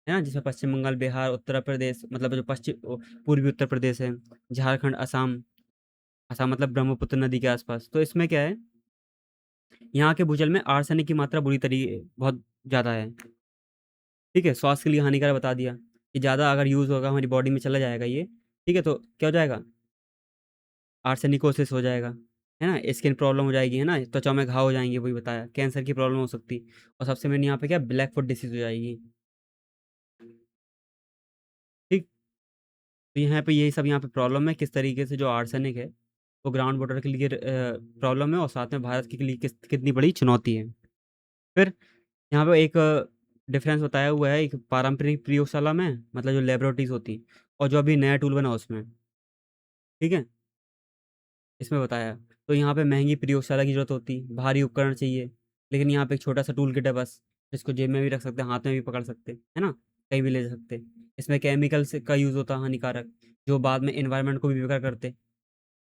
ना, जिसमें पश्चिम बंगाल, बिहार, उत्तर प्रदेश, मतलब जो पूर्वी उत्तर प्रदेश है, झारखंड, असम। असम मतलब ब्रह्मपुत्र नदी के आसपास। तो इसमें क्या है, यहाँ के भूजल में आर्सेनिक की मात्रा बुरी तरीके बहुत ज़्यादा है, ठीक है। स्वास्थ्य के लिए हानिकारक बता दिया कि ज़्यादा अगर यूज़ होगा हमारी बॉडी में चला जाएगा ये, ठीक है। तो क्या हो जाएगा, आर्सेनिकोसिस हो जाएगा, है ना, स्किन प्रॉब्लम हो जाएगी, है ना, त्वचा में घाव हो जाएंगे, वही बताया, कैंसर की प्रॉब्लम हो सकती। और सबसे मेन यहाँ पे क्या, ब्लैक फुट डिसीज हो जाएगी, ठीक। तो यहाँ पे यही सब यहाँ पे प्रॉब्लम है, किस तरीके से जो आर्सेनिक है वो ग्राउंड वाटर के लिए प्रॉब्लम है, और साथ में भारत के लिए कितनी बड़ी चुनौती है। फिर यहाँ पे एक डिफरेंस बताया हुआ है, एक पारंपरिक प्रयोगशाला में, मतलब जो लेबोरेटरीज होती, और जो अभी नया टूल बना उसमें, ठीक है, इसमें बताया। तो यहाँ पे महंगी प्रयोगशाला की जरूरत होती, भारी उपकरण चाहिए, लेकिन यहाँ पे एक छोटा सा टूल किट है बस, जिसको जेब में भी रख सकते हैं, हाथ में भी पकड़ सकते हैं, है ना, कहीं भी ले जा सकते हैं। इसमें केमिकल से का यूज़ होता है हानिकारक, जो बाद में इन्वायरमेंट को भी बेकार करते,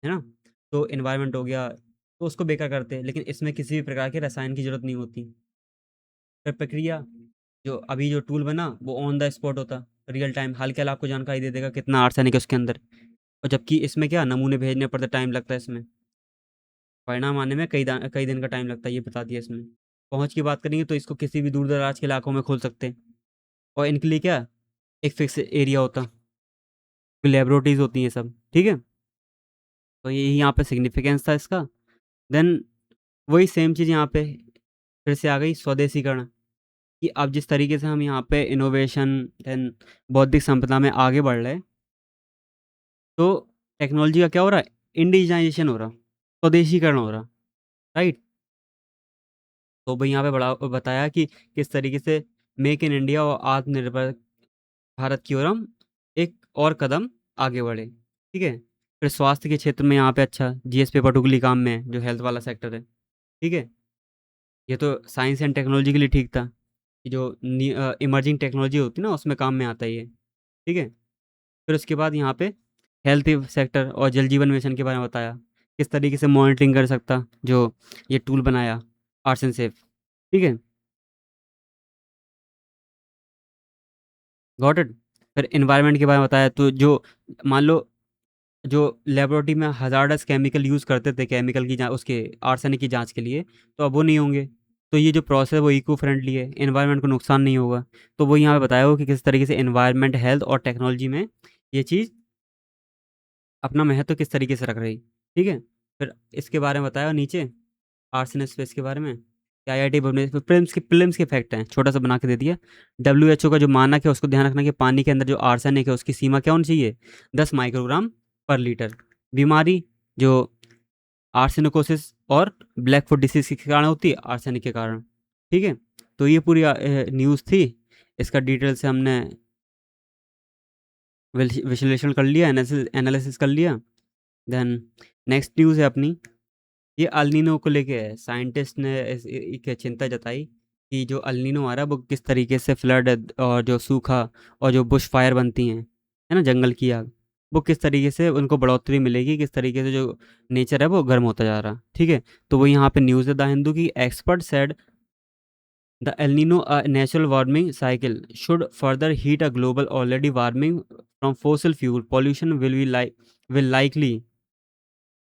है ना। तो इन्वायरमेंट हो गया तो उसको बेकार करते हैं, लेकिन इसमें किसी भी प्रकार के रसायन की जरूरत नहीं होती। फिर प्रक्रिया, जो अभी जो टूल बना वो ऑन द स्पॉट होता, रियल टाइम हाल के हाल आपको जानकारी दे देगा कितना आर्सेनिक है उसके अंदर। और जबकि इसमें क्या, नमूने भेजने पड़ते, टाइम लगता है इसमें, परिणाम आने में कई दिन का टाइम लगता है, ये बता दिया इसमें। पहुंच की बात करेंगे तो इसको किसी भी दूर दराज के इलाकों में खोल सकते हैं, और इनके लिए क्या, एक फिक्स एरिया होता, लेबोरेटरीज होती हैं सब, ठीक है। तो यही यहाँ पे सिग्निफिकेंस था इसका। देन वही सेम चीज़ यहाँ पे फिर से आ गई, स्वदेशीकरण, कि अब जिस तरीके से हम यहाँ पे इनोवेशन, देन बौद्धिक संपदा में आगे बढ़ रहे हैं, तो टेक्नोलॉजी का क्या हो रहा है, इंडिजिनाइजेशन हो रहा, स्वदेशीकरण हो रहा, राइट। तो भाई यहाँ पे बड़ा बताया कि किस तरीके से मेक इन इंडिया और आत्मनिर्भर भारत की ओर हम एक और कदम आगे बढ़े, ठीक है। फिर स्वास्थ्य के क्षेत्र में यहाँ पे अच्छा GS पेपर टुकली काम में है, जो हेल्थ वाला सेक्टर है, ठीक है। ये तो साइंस एंड टेक्नोलॉजी के लिए ठीक था कि जो इमर्जिंग टेक्नोलॉजी होती है ना उसमें काम में आता है ये। ठीक है। फिर उसके बाद यहाँ पे हेल्थ सेक्टर और जल जीवन मिशन के बारे में बताया, किस तरीके से मॉनिटरिंग कर सकता जो ये टूल बनाया, आर्ट्स एंड सेफ। ठीक है। Got it. फिर इन्वायरमेंट के बारे में बताया, तो जो मान लो जो लेबोरेटरी में हजार्डस केमिकल यूज़ करते थे, केमिकल की उसके आर्सेनिक की जांच के लिए, तो अब वो नहीं होंगे। तो ये जो प्रोसेस है वो इको फ्रेंडली है, एनवायरनमेंट को नुकसान नहीं होगा। तो वो यहाँ पे बताया हो कि किस तरीके से एनवायरनमेंट, हेल्थ और टेक्नोलॉजी में ये चीज़ अपना महत्व किस तरीके से रख रही। ठीक है। फिर इसके बारे में बताया नीचे, आर्ट्स एंड स्पेस के बारे में कि आईआईटी भुवनेश्वर फिल्म्स के फैक्ट हैं, छोटा सा बना के दे दिया। डब्ल्यूएचओ का जो मानक है उसको ध्यान रखना कि पानी के अंदर जो आर्सेनिक है उसकी सीमा क्या होनी चाहिए, 10 माइक्रोग्राम पर लीटर। बीमारी जो आर्सेनिकोसिस और ब्लैक फुट डिसीज के कारण होती है, आर्सेनिक के कारण। ठीक है। तो ये पूरी न्यूज़ थी, इसका डिटेल से हमने विश्लेषण कर लिया, एनालिसिस कर लिया। देन नेक्स्ट न्यूज़ है अपनी, ये अल्नीनो को लेके है। साइंटिस्ट ने एक चिंता जताई कि जो अल्नीनो आ रहा है वो किस तरीके से फ्लड और जो सूखा और जो बुश फायर बनती हैं, है ना, जंगल की आग, वो किस तरीके से उनको बढ़ोतरी मिलेगी, किस तरीके से जो नेचर है वो गर्म होता जा रहा। ठीक है। तो वो यहाँ पे न्यूज़ है द हिंदू की, expert said the El Nino a natural warming cycle should further heat a global already warming from fossil fuel pollution will likely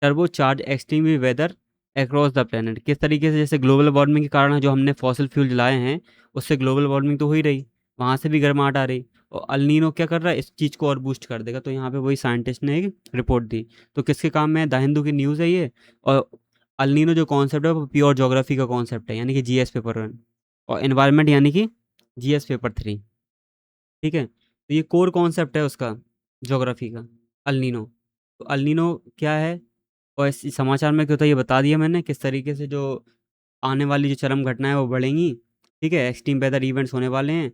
turbocharge extreme weather across the planet. किस तरीके से जैसे ग्लोबल वार्मिंग के कारण जो हमने fossil fuel जलाए हैं उससे ग्लोबल वार्मिंग तो हो ही रही, वहाँ से भी गर्माहट आ रही, और अल्नीनो क्या कर रहा है, इस चीज़ को और बूस्ट कर देगा। तो यहाँ पे वही साइंटिस्ट ने एक रिपोर्ट दी। तो किसके काम में है, द हिंदू की न्यूज़ है ये। और अल्नीनो जो कॉन्सेप्ट है वो प्योर जोग्राफी का कॉन्सेप्ट है, यानी कि जीएस पेपर 1, और एनवायरनमेंट यानी कि जीएस पेपर 3। ठीक है। तो ये कोर कॉन्सेप्ट है उसका, ज्योग्राफी का, अल्नीनो। तो अल्नीनो क्या है और इस समाचार में क्यों था ये बता दिया मैंने, किस तरीके से जो आने वाली जो चरम घटनाएं वो बढ़ेंगी। ठीक है। एक्सट्रीम वेदर इवेंट्स होने वाले हैं,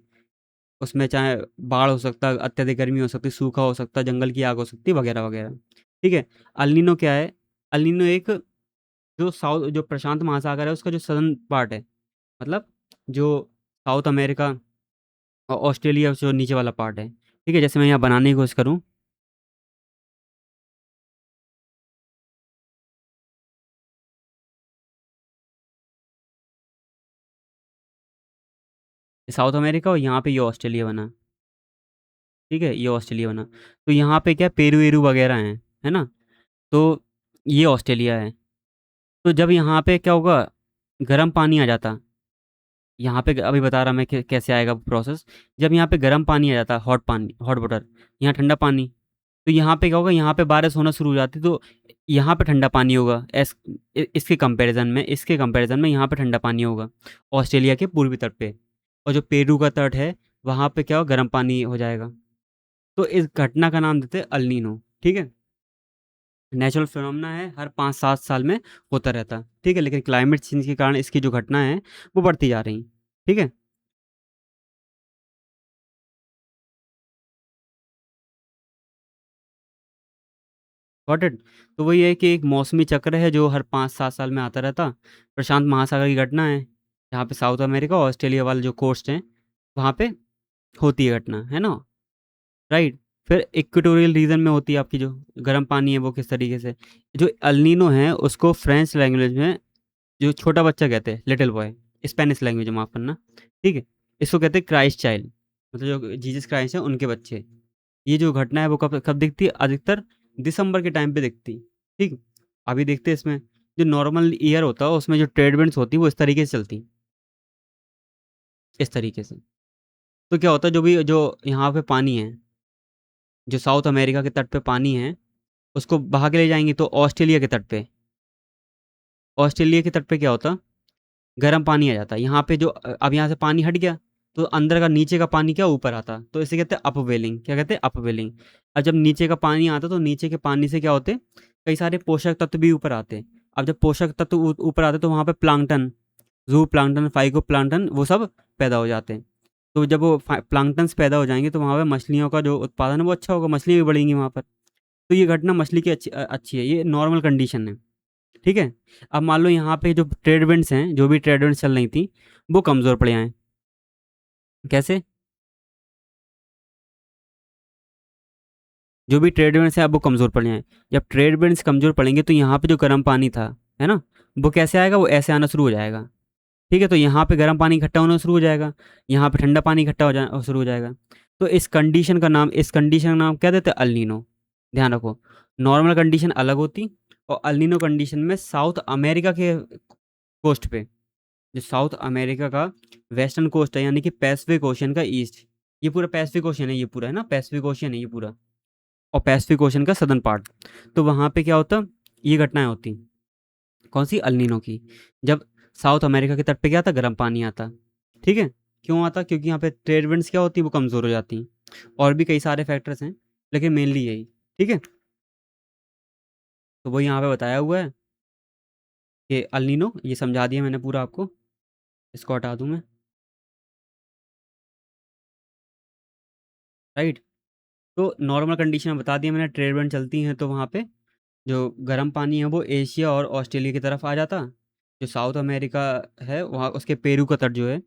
उसमें चाहे बाढ़ हो सकता है, अत्यधिक गर्मी हो सकती है, सूखा हो सकता है, जंगल की आग हो सकती है, वगैरह वगैरह। ठीक है। अल्नीनो क्या है, अल्नीनो एक जो साउथ जो प्रशांत महासागर है उसका जो सदर्न पार्ट है, मतलब जो साउथ अमेरिका और ऑस्ट्रेलिया जो नीचे वाला पार्ट है। ठीक है। जैसे मैं यहाँ बनाने की कोशिश करूँ, ये साउथ अमेरिका और यहाँ पे ये ऑस्ट्रेलिया बना। ठीक है। ये ऑस्ट्रेलिया बना। तो यहाँ पे क्या पेरू वेरू वगैरह हैं, है ना। तो ये ऑस्ट्रेलिया है। तो जब यहाँ पे क्या होगा, गर्म पानी आ जाता, यहाँ पे अभी बता रहा मैं कैसे आएगा प्रोसेस। जब यहाँ पे गर्म पानी आ जाता, हॉट पानी, हॉट वाटर, यहाँ ठंडा पानी, तो यहाँ पे क्या होगा, यहाँ पे बारिश होना शुरू हो जाती, तो यहाँ पे ठंडा पानी होगा। इसके कंपैरिजन में यहाँ पे ठंडा पानी होगा ऑस्ट्रेलिया के पूर्वी तट पे। और जो पेरू का तट है वहाँ पे क्या होगा, गर्म पानी हो जाएगा। तो इस घटना का नाम देते हैं अल्नीनो। ठीक है। नेचुरल फिनोमेना है, हर 5-7 साल में होता रहता है। ठीक है। लेकिन क्लाइमेट चेंज के कारण इसकी जो घटना है वो बढ़ती जा रही। ठीक है। Got it. तो वही है कि एक मौसमी चक्र है जो हर 5-7 साल में आता रहता। प्रशांत महासागर की घटना है, यहाँ पे साउथ अमेरिका और ऑस्ट्रेलिया वाले जो कोस्ट हैं वहाँ पे होती है घटना, है ना। राइट। फिर इक्वेटोरियल रीजन में होती है आपकी जो गर्म पानी है वो किस तरीके से, जो अल्नीनो है उसको फ्रेंच लैंग्वेज में जो छोटा बच्चा कहते हैं, लिटिल बॉय, स्पेनिश लैंग्वेज में, माफ़ करना। ठीक है। इसको कहते हैं क्राइस्ट चाइल्ड, मतलब जो जीसस क्राइस्ट है उनके बच्चे। ये जो घटना है वो कब कब दिखती है, अधिकतर दिसंबर के टाइम पे दिखती। ठीक। अभी देखते हैं इसमें जो नॉर्मल ईयर होता है उसमें जो ट्रेड विंड्स होती है वो इस तरीके से चलती, इस तरीके से। तो क्या होता है, जो भी जो यहाँ पे पानी है, जो साउथ अमेरिका के तट पे पानी है, उसको बहा के ले जाएंगी तो ऑस्ट्रेलिया के तट पे, ऑस्ट्रेलिया के तट पे क्या होता, गर्म पानी आ जाता है यहाँ पे। जो अब यहाँ से पानी हट गया तो अंदर का नीचे का पानी क्या ऊपर आता, तो इसे कहते हैं अपवेलिंग। क्या कहते हैं, अपवेलिंग। अब जब नीचे का पानी आता तो नीचे के पानी से क्या होते, कई सारे पोषक तत्व भी ऊपर आते। अब जब पोषक तत्व ऊपर आते तो वहाँ पे प्लांटन, जू प्लांटन, फाइको प्लांटन, वो सब पैदा हो जाते हैं। तो जब वो प्लांटन्स पैदा हो जाएंगे तो वहाँ पे मछलियों का जो उत्पादन है वो अच्छा होगा, मछलियाँ भी बढ़ेंगी वहाँ पर। तो ये घटना मछली की अच्छी अच्छी है, ये नॉर्मल कंडीशन है। ठीक है। अब मान लो यहाँ पे जो ट्रेड विंड्स हैं, जो भी ट्रेड विंड्स चल रही थी, वो कमज़ोर पड़ जाएँ। कैसे? जो भी ट्रेड विंड्स हैं अब वो कमज़ोर पड़ जाएँ। जब ट्रेड विंड्स कमज़ोर पड़ेंगे तो यहाँ पे जो गर्म पानी था, है ना? वो कैसे आएगा? वो ऐसे आना शुरू हो जाएगा। ठीक है, तो यहाँ पे गर्म पानी इकट्ठा होना शुरू हो जाएगा, यहाँ पे ठंडा पानी इकट्ठा शुरू हो जाएगा। तो इस कंडीशन का नाम क्या देते हैं? El Nino. ध्यान रखो, नॉर्मल कंडीशन अलग होती, और अल नीनो कंडीशन में साउथ अमेरिका के कोस्ट पे, जो साउथ अमेरिका का वेस्टर्न कोस्ट है, यानी कि पैसिफिक ओशन का ईस्ट, ये पूरा पैसिफिक ओशन है, ये पूरा है ना, पैसिफिक ओशन है ये पूरा, और पैसिफिक ओशन का सदर्न पार्ट। तो वहाँ पे क्या होता, ये घटनाएं होती, कौन सी? अल नीनो की। जब साउथ अमेरिका के तट पे क्या आता? गर्म पानी आता। ठीक है, क्यों आता? क्योंकि यहाँ पे ट्रेड विंड्स क्या होती है? वो कमज़ोर हो जाती हैं, और भी कई सारे फैक्टर्स हैं, लेकिन मेनली यही। ठीक है, तो वो यहाँ पे बताया हुआ है कि अल नीनो, ये समझा दिया मैंने पूरा आपको, इसको हटा दूँ मैं, राइट। तो नॉर्मल कंडीशन बता दिया मैंने, ट्रेड विंड चलती हैं तो वहाँ पे जो गर्म पानी है वो एशिया और ऑस्ट्रेलिया की तरफ आ जाता। जो साउथ अमेरिका है वहाँ, उसके पेरू का तट जो है,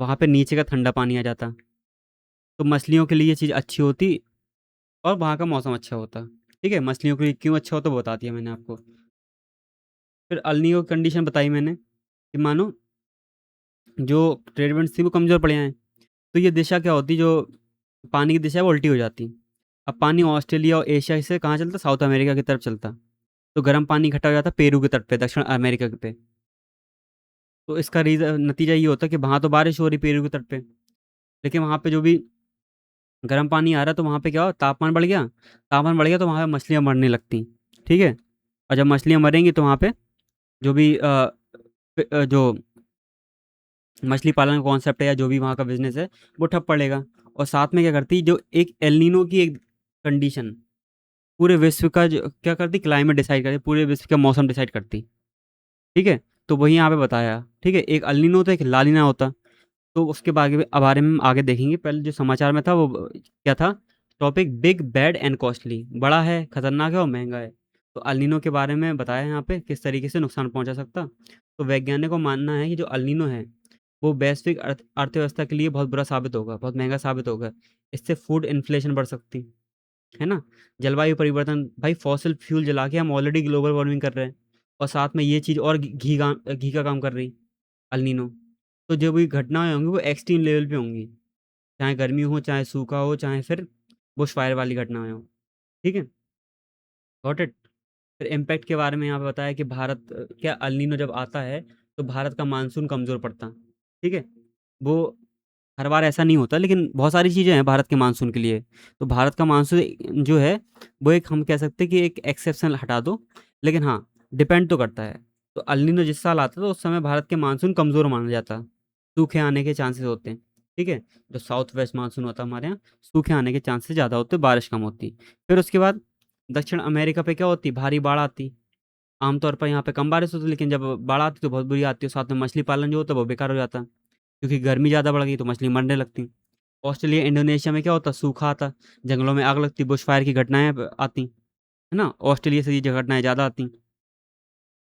वहाँ पे नीचे का ठंडा पानी आ जाता। तो मछलियों के लिए ये चीज़ अच्छी होती, और वहाँ का मौसम अच्छा होता। ठीक है, मछलियों के लिए क्यों अच्छा होता वो बता दिया मैंने आपको। फिर अल नीनो कंडीशन बताई मैंने कि मानो जो ट्रेड विंड्स थी वो कमज़ोर पड़ जाएँ, तो ये दिशा क्या होती, जो पानी की दिशा है वो उल्टी हो जाती। अब पानी ऑस्ट्रेलिया और एशिया से कहाँ चलता? साउथ अमेरिका की तरफ चलता। तो गर्म पानी इकट्ठा हो जाता पेरू के तट पे, दक्षिण अमेरिका के पे। तो इसका नतीजा ये होता कि वहाँ तो बारिश हो रही पेरू के तट पे, लेकिन वहाँ पे जो भी गर्म पानी आ रहा है तो वहाँ पे क्या हो, तापमान बढ़ गया तो वहाँ पे मछलियाँ मरने लगती। ठीक है, और जब मछलियाँ मरेंगी तो वहाँ पे जो भी जो मछली पालन का कॉन्सेप्ट है या जो भी वहाँ का बिजनेस है वो ठप पड़ेगा। और साथ में क्या करती, जो एक एल नीनो की एक कंडीशन पूरे विश्व का जो क्या करती, क्लाइमेट डिसाइड करती, पूरे विश्व का मौसम डिसाइड करती। ठीक है, तो वही यहाँ पे बताया। ठीक है, एक अल नीनो होता है, एक ला नीना होता। तो उसके बारे में हम आगे देखेंगे। पहले जो समाचार में था वो क्या था? Topic big bad and costly, बड़ा है, खतरनाक है और महंगा है। तो अल नीनो के बारे में बताया यहाँ पे किस तरीके से नुकसान पहुंचा सकता। तो वैज्ञानिकों का मानना है कि जो अल नीनो है वो वैश्विक अर्थव्यवस्था के लिए बहुत बुरा साबित होगा, बहुत महंगा साबित होगा। इससे फूड इन्फ्लेशन बढ़ सकती है ना, जलवायु परिवर्तन, भाई फॉसिल फ्यूल जला के हम ऑलरेडी ग्लोबल वार्मिंग कर रहे हैं, और साथ में ये चीज़ और घी का काम कर रही, अल नीनो। तो जो भी घटनाएँ होंगी वो एक्सट्रीम लेवल पे होंगी, चाहे गर्मी हो, चाहे सूखा हो, चाहे फिर बुश फायर वाली घटनाएँ हों। ठीक है? Got it? फिर इम्पैक्ट के बारे में यहाँ पे बताया कि क्या अल नीनो जब आता है तो भारत का मानसून कमज़ोर पड़ता। ठीक है? वो हर बार ऐसा नहीं होता, लेकिन बहुत सारी चीज़ें हैं भारत के मानसून के लिए। तो भारत का मानसून जो है वो एक, हम कह सकते हैं कि एक एक्सेप्शन हटा दो, लेकिन हाँ, डिपेंड तो करता है। तो अल नीनो जिस साल आता है तो उस समय भारत के मानसून कमज़ोर माना जाता, सूखे आने के चांसेस होते हैं। ठीक है, जो साउथ वेस्ट मानसून होता है हमारे यहाँ, सूखे आने के चांसेस ज़्यादा होते, बारिश कम होती। फिर उसके बाद दक्षिण अमेरिका पे क्या होती, भारी बाढ़ आती। आमतौर पर यहाँ पे कम बारिश होती, लेकिन जब बाढ़ आती तो बहुत बुरी आती है, साथ में मछली पालन जो होता है वो बेकार हो जाता, क्योंकि गर्मी ज़्यादा बढ़ गई तो मछली मरने लगती। ऑस्ट्रेलिया इंडोनेशिया में क्या होता, सूखा आता, जंगलों में आग लगती, बुश फायर की घटनाएं आती, है ना, ऑस्ट्रेलिया से ये घटनाएं ज़्यादा आती।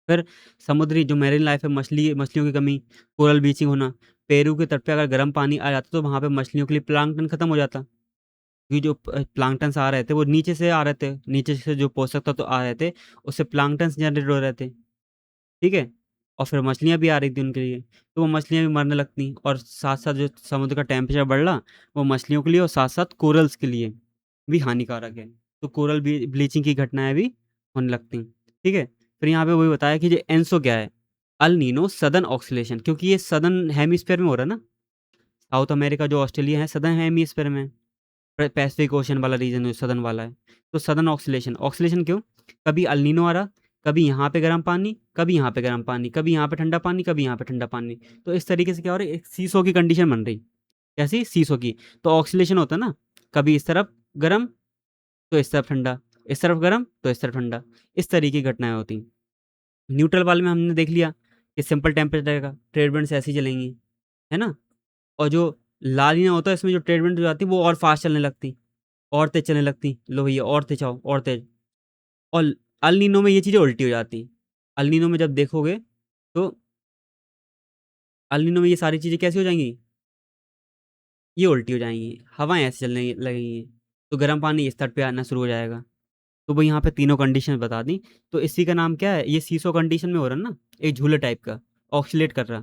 फिर समुद्री जो मेरीन लाइफ है, मछलियों की कमी, कोरल बीचिंग होना। पेरू के तट पे अगर गर्म पानी आ जाता तो वहाँ पे मछलियों के लिए प्लांकटन खत्म हो जाता, क्योंकि जो प्लांकटन्स आ रहे थे वो नीचे से आ रहे थे, नीचे से जो पोषक तत्व तो आ रहे थे उससे प्लांकटन्स जनरेट हो रहे थे। ठीक है, और फिर मछलियाँ भी आ रही थी उनके लिए, तो वो मछलियाँ भी मरने लगती, और साथ-साथ जो समुद्र का टेम्परेचर बढ़ रहा, वो मछलियों के लिए और साथ-साथ कोरल्स के लिए भी हानिकारक है। तो कोरल भी ब्लीचिंग की घटनाएँ भी होने लगती। ठीक है, फिर यहाँ पे वही बताया कि जो एन्सो क्या है? अल नीनो सदर्न ऑक्सीलेशन, क्योंकि ये सदर्न हेमिस्फीयर में हो रहा है ना, साउथ अमेरिका जो ऑस्ट्रेलिया है सदर्न हेमिस्फीयर में है। पैसिफिक ओशन वाला रीजन जो सदर्न वाला है। तो सदर्न ऑक्सीलेशन, ऑक्सीलेशन क्यों? कभी अल नीनो आ रहा, कभी यहाँ पे गर्म पानी, कभी यहाँ पे गर्म पानी, कभी यहाँ पे ठंडा पानी, कभी यहाँ पे ठंडा पानी। तो इस तरीके से क्या हो रहा है, एक सीसो की कंडीशन बन रही। कैसी? सीसो की। तो ऑक्सीलेशन होता है ना, कभी इस तरफ गर्म तो इस तरफ ठंडा, इस तरफ गर्म तो इस तरफ ठंडा, इस तरीके की घटनाएं होती। न्यूट्रल वाले में हमने देख लिया कि सिंपल टेम्परेचर रहेगा, ट्रेड विंड्स ऐसी चलेंगी, है ना। और जो लालिना होता है इसमें जो ट्रेड विंड हो जाती है वो और फास्ट चलने लगती, और तेज चलने लगती, लो भैया और तेज आओ और तेज। और अल नीनो में ये चीज़ें उल्टी हो जाती, अल नीनो में जब देखोगे तो अल नीनो में ये सारी चीज़ें कैसी हो जाएंगी, ये उल्टी हो जाएंगी, हवाएं ऐसे चलने लगेंगी, तो गर्म पानी इस तट पे आना शुरू हो जाएगा। तो वो यहाँ पे तीनों कंडीशन बता दी। तो इसी का नाम क्या है, ये सीसो कंडीशन में हो रहा है ना, एक झूले टाइप का, ऑक्सीलेट कर रहा।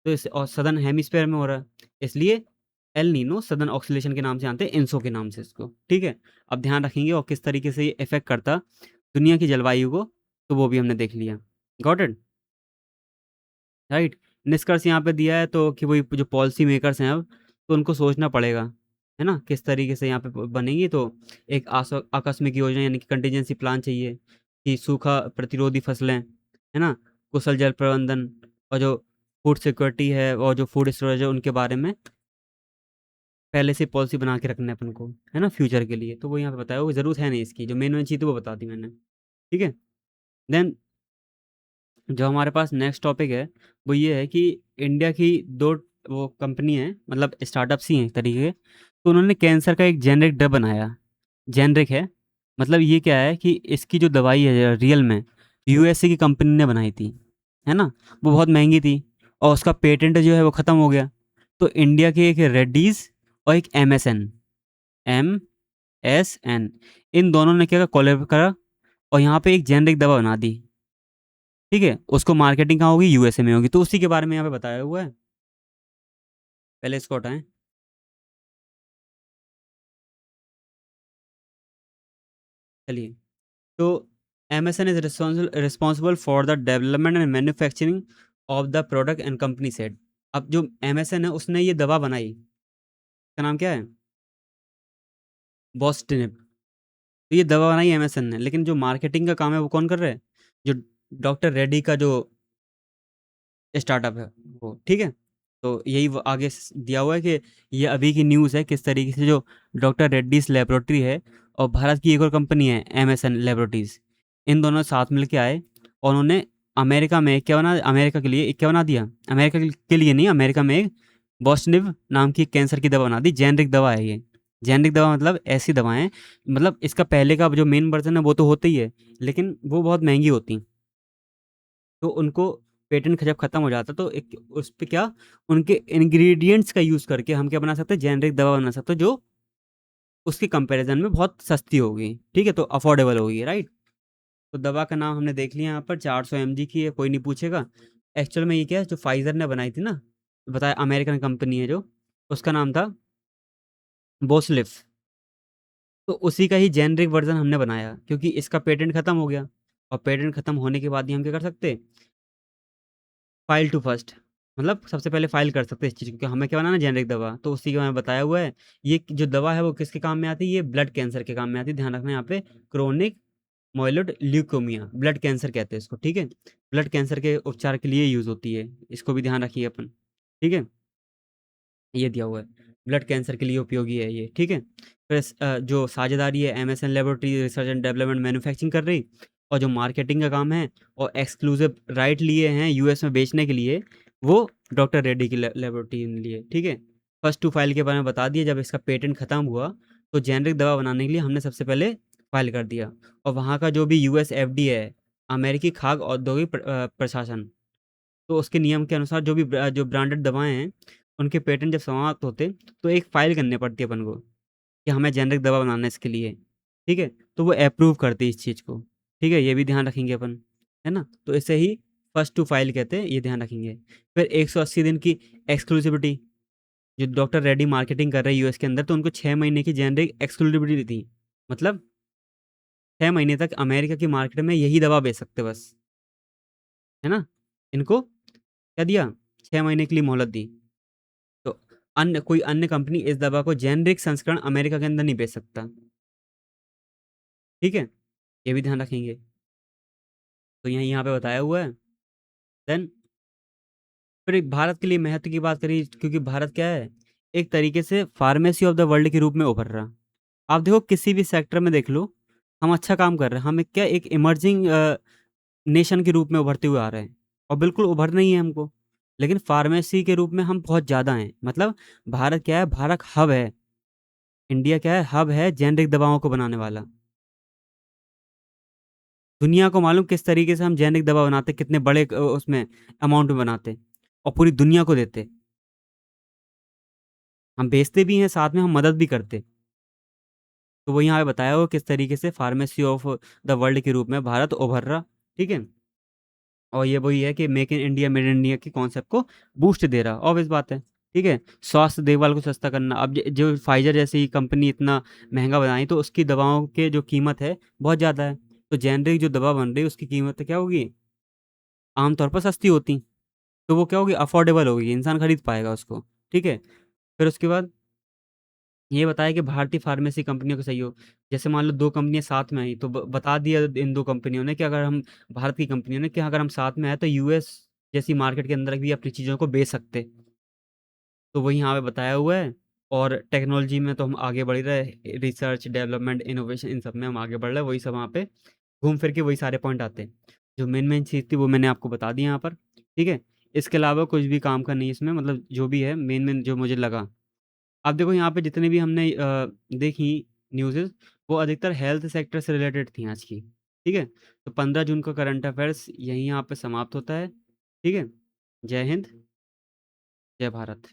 तो इस और सदर्न हेमिस्फेयर में हो रहा है, इसलिए एल नीनो सदर्न ऑक्सीलेशन के नाम से जानते हैं, इंसो के नाम से इसको, ठीक है। अब ध्यान रखेंगे और किस तरीके से ये इफेक्ट करता दुनिया की जलवायु को, तो वो भी हमने देख लिया। Got it, right. निष्कर्ष यहाँ पे दिया है तो कि वही जो पॉलिसी मेकर्स हैं अब, तो उनको सोचना पड़ेगा, है ना, किस तरीके से यहाँ पे बनेगी। तो एक आकस्मिक योजना यानी कि कंटीजेंसी प्लान चाहिए, कि सूखा प्रतिरोधी फसलें, है ना, कुशल जल प्रबंधन, और जो फूड सिक्योरिटी है और जो फूड स्टोरेज है उनके बारे में पहले से पॉलिसी बना के रखना है अपन को, है ना, फ्यूचर के लिए। तो वो यहाँ पे बताया, वो जरूरत है नहीं इसकी, जो मेन मेन चीज़ थी वो बता दी मैंने, ठीक है। देन जो हमारे पास नेक्स्ट टॉपिक है वो ये है कि इंडिया की दो वो कंपनी है, मतलब स्टार्टअप्स ही हैं एक तरीके के, तो उन्होंने कैंसर का एक जेनरिक ड्रग बनाया। जेनरिक है, मतलब ये क्या है कि इसकी जो दवाई है रियल में यूएसए की कंपनी ने बनाई थी, है ना, वो बहुत महंगी थी, और उसका पेटेंट जो है वो ख़त्म हो गया। तो इंडिया के एक रेड्डीज और एक एम एस एन, इन दोनों ने क्या कोलैब करा, और यहाँ पे एक जेनरिक दवा बना दी, ठीक है। उसको मार्केटिंग कहाँ होगी, यूएसए में होगी। तो उसी के बारे में यहाँ पे बताया हुआ है, पहले इसको हटाएं। चलिए, तो MSN is responsible for the development and manufacturing of the product and company said. अब जो एमएसएन है उसने ये दवा बनाई, का नाम क्या है, बॉस्टिनिब। तो ये दवा बनाई एमएसएन ने, लेकिन जो मार्केटिंग का काम है वो कौन कर रहा है, जो डॉक्टर रेड्डी का जो स्टार्टअप है वो, ठीक है। तो यही वो आगे दिया हुआ है कि ये अभी की न्यूज़ है किस तरीके से जो डॉक्टर रेड्डीज लेबोरेटरी है और भारत की एक और कंपनी है एमएसएन लेबोरेटरीज, इन दोनों साथ मिल के आए, और उन्होंने अमेरिका में क्या बना, अमेरिका के लिए एक क्या बना दिया, अमेरिका के लिए नहीं, अमेरिका में एक बॉस्टनिव नाम की कैंसर की दवा बना दी। जेनरिक दवा है ये। जेनरिक दवा मतलब ऐसी दवाएं, मतलब इसका पहले का जो मेन वर्जन है वो तो होता ही है, लेकिन वो बहुत महंगी होती, तो उनको पेटेंट जब खत्म हो जाता तो एक उस पे क्या, उनके इंग्रेडिएंट्स का यूज़ करके हम क्या बना सकते हैं, जेनरिक दवा बना सकते हैं, जो उसके कंपैरिजन में बहुत सस्ती होगी, ठीक है, तो अफोर्डेबल होगी, राइट। तो दवा का नाम हमने देख लिया, यहाँ पर 400 mg की है, कोई नहीं पूछेगा। एक्चुअल में ये क्या है, जो फाइजर ने बनाई थी ना, बताया अमेरिकन कंपनी है जो, उसका नाम था बोसलिफ। तो उसी का ही जेनरिक वर्जन हमने बनाया, क्योंकि इसका पेटेंट खत्म हो गया, और पेटेंट खत्म होने के बाद ही हम क्या कर सकते, फाइल टू फर्स्ट, मतलब सबसे पहले फाइल कर सकते हैं इस चीज़ को, कि हमें क्या बनाना, जेनरिक दवा। तो उसी के बारे में बताया हुआ है। ये जो दवा है वो किसके काम में आती है, ये ब्लड कैंसर के काम में आती है, ध्यान रखना यहाँ पे, क्रोनिक मोइलॉइड ल्यूकोमिया, ब्लड कैंसर कहते हैं इसको, ठीक है। ब्लड कैंसर के उपचार के लिए यूज़ होती है, इसको भी ध्यान रखिए अपन, ठीक है। ये दिया हुआ है, ब्लड कैंसर के लिए उपयोगी है ये, ठीक है। फिर जो साझेदारी है, MSN laboratory research and development manufacturing कर रही, और जो मार्केटिंग का काम है और एक्सक्लूसिव राइट लिए हैं यूएस में बेचने के लिए, वो डॉक्टर रेड्डी की लेबोरेटरी ने लिए, ठीक है। फर्स्ट टू फाइल के बारे में बता दिया, जब इसका पेटेंट खत्म हुआ तो जेनरिक दवा बनाने के लिए हमने सबसे पहले फाइल कर दिया, और वहाँ का जो भी यूएस एफडीए है, अमेरिकी खाद्य औद्योगिक प्रशासन, तो उसके नियम के अनुसार जो भी जो ब्रांडेड दवाएं हैं उनके पेटेंट जब समाप्त होते, तो एक फाइल करनी पड़ती है अपन को, कि हमें जेनरिक दवा बनाना है इसके लिए, ठीक है। तो वो अप्रूव करती है इस चीज़ को, ठीक है, ये भी ध्यान रखेंगे अपन, है ना। तो इसे ही फर्स्ट टू फाइल कहते हैं, ये ध्यान रखेंगे। फिर 180 दिन की एक्सक्लूसिविटी, जो डॉक्टर रेड्डी मार्केटिंग कर रहे हैं यूएस के अंदर, तो उनको 6 महीने की जेनरिक एक्सक्लूसिविटी थी, मतलब 6 महीने तक अमेरिका की मार्केट में यही दवा बेच सकते बस, है ना। इनको क्या दिया, 6 महीने के लिए मोहलत दी। तो अन्य कोई अन्य कंपनी इस दवा को जेनरिक संस्करण अमेरिका के अंदर नहीं बेच सकता, ठीक है, ये भी ध्यान रखेंगे। तो यहाँ यहाँ पे बताया हुआ है। देन फिर एक भारत के लिए महत्व की बात करी, क्योंकि भारत क्या है, एक तरीके से फार्मेसी ऑफ द वर्ल्ड के रूप में उभर रहा। आप देखो किसी भी सेक्टर में देख लो, हम अच्छा काम कर रहे हैं, हम एक क्या, एक इमर्जिंग नेशन के रूप में उभरते हुए आ रहे हैं, और बिल्कुल उभरना ही है हमको। लेकिन फार्मेसी के रूप में हम बहुत ज़्यादा हैं, मतलब भारत क्या है, भारत हब है, इंडिया क्या है, हब है जेनरिक दवाओं को बनाने वाला। दुनिया को मालूम किस तरीके से हम जेनेरिक दवा बनाते, कितने बड़े उसमें अमाउंट में बनाते और पूरी दुनिया को देते। हम बेचते भी हैं, साथ में हम मदद भी करते। तो वो यहाँ पे बताया हुआ किस तरीके से फार्मेसी ऑफ द वर्ल्ड के रूप में भारत उभर रहा। ठीक है। और ये वही है कि make in India made in India के कॉन्सेप्ट को बूस्ट दे रहा, ऑब्वियस बात है। ठीक है। स्वास्थ्य देखभाल को सस्ता करना, अब जो फाइजर जैसी कंपनी इतना महंगा बनाई, तो उसकी दवाओं के जो कीमत है बहुत ज़्यादा है। तो जेनरिक जो दवा बन रही है उसकी कीमत क्या होगी, आमतौर पर सस्ती होती। तो वो क्या होगी, अफोर्डेबल होगी, इंसान खरीद पाएगा उसको। ठीक है। फिर उसके बाद ये बताया कि भारतीय फार्मेसी कंपनियों का सहयोग, जैसे मान लो दो कंपनियां साथ में आई, तो बता दिया इन दो कंपनियों ने कि अगर हम, भारत की कंपनियों ने, कि अगर हम साथ में आए तो यूएस जैसी मार्केट के अंदर भी अपनी चीज़ों को बेच सकते। तो वही यहाँ पे बताया हुआ है। और टेक्नोलॉजी में तो हम आगे बढ़ रहे, रिसर्च डेवलपमेंट इनोवेशन इन सब में हम आगे बढ़ रहे हैं, वही सब वहाँ पे घूम फिर के वही सारे पॉइंट आते हैं। जो मेन मेन चीज़ थी वो मैंने आपको बता दी यहाँ पर। ठीक है। इसके अलावा कुछ भी काम का नहीं है इसमें, मतलब जो भी है मेन मेन जो मुझे लगा। अब देखो यहाँ पे जितने भी हमने देखी न्यूज़ेस, वो अधिकतर हेल्थ सेक्टर से रिलेटेड थी आज की। ठीक है। तो 15 जून का करंट अफेयर्स यहीं यहाँ पे समाप्त होता है। ठीक है। जय हिंद, जय भारत।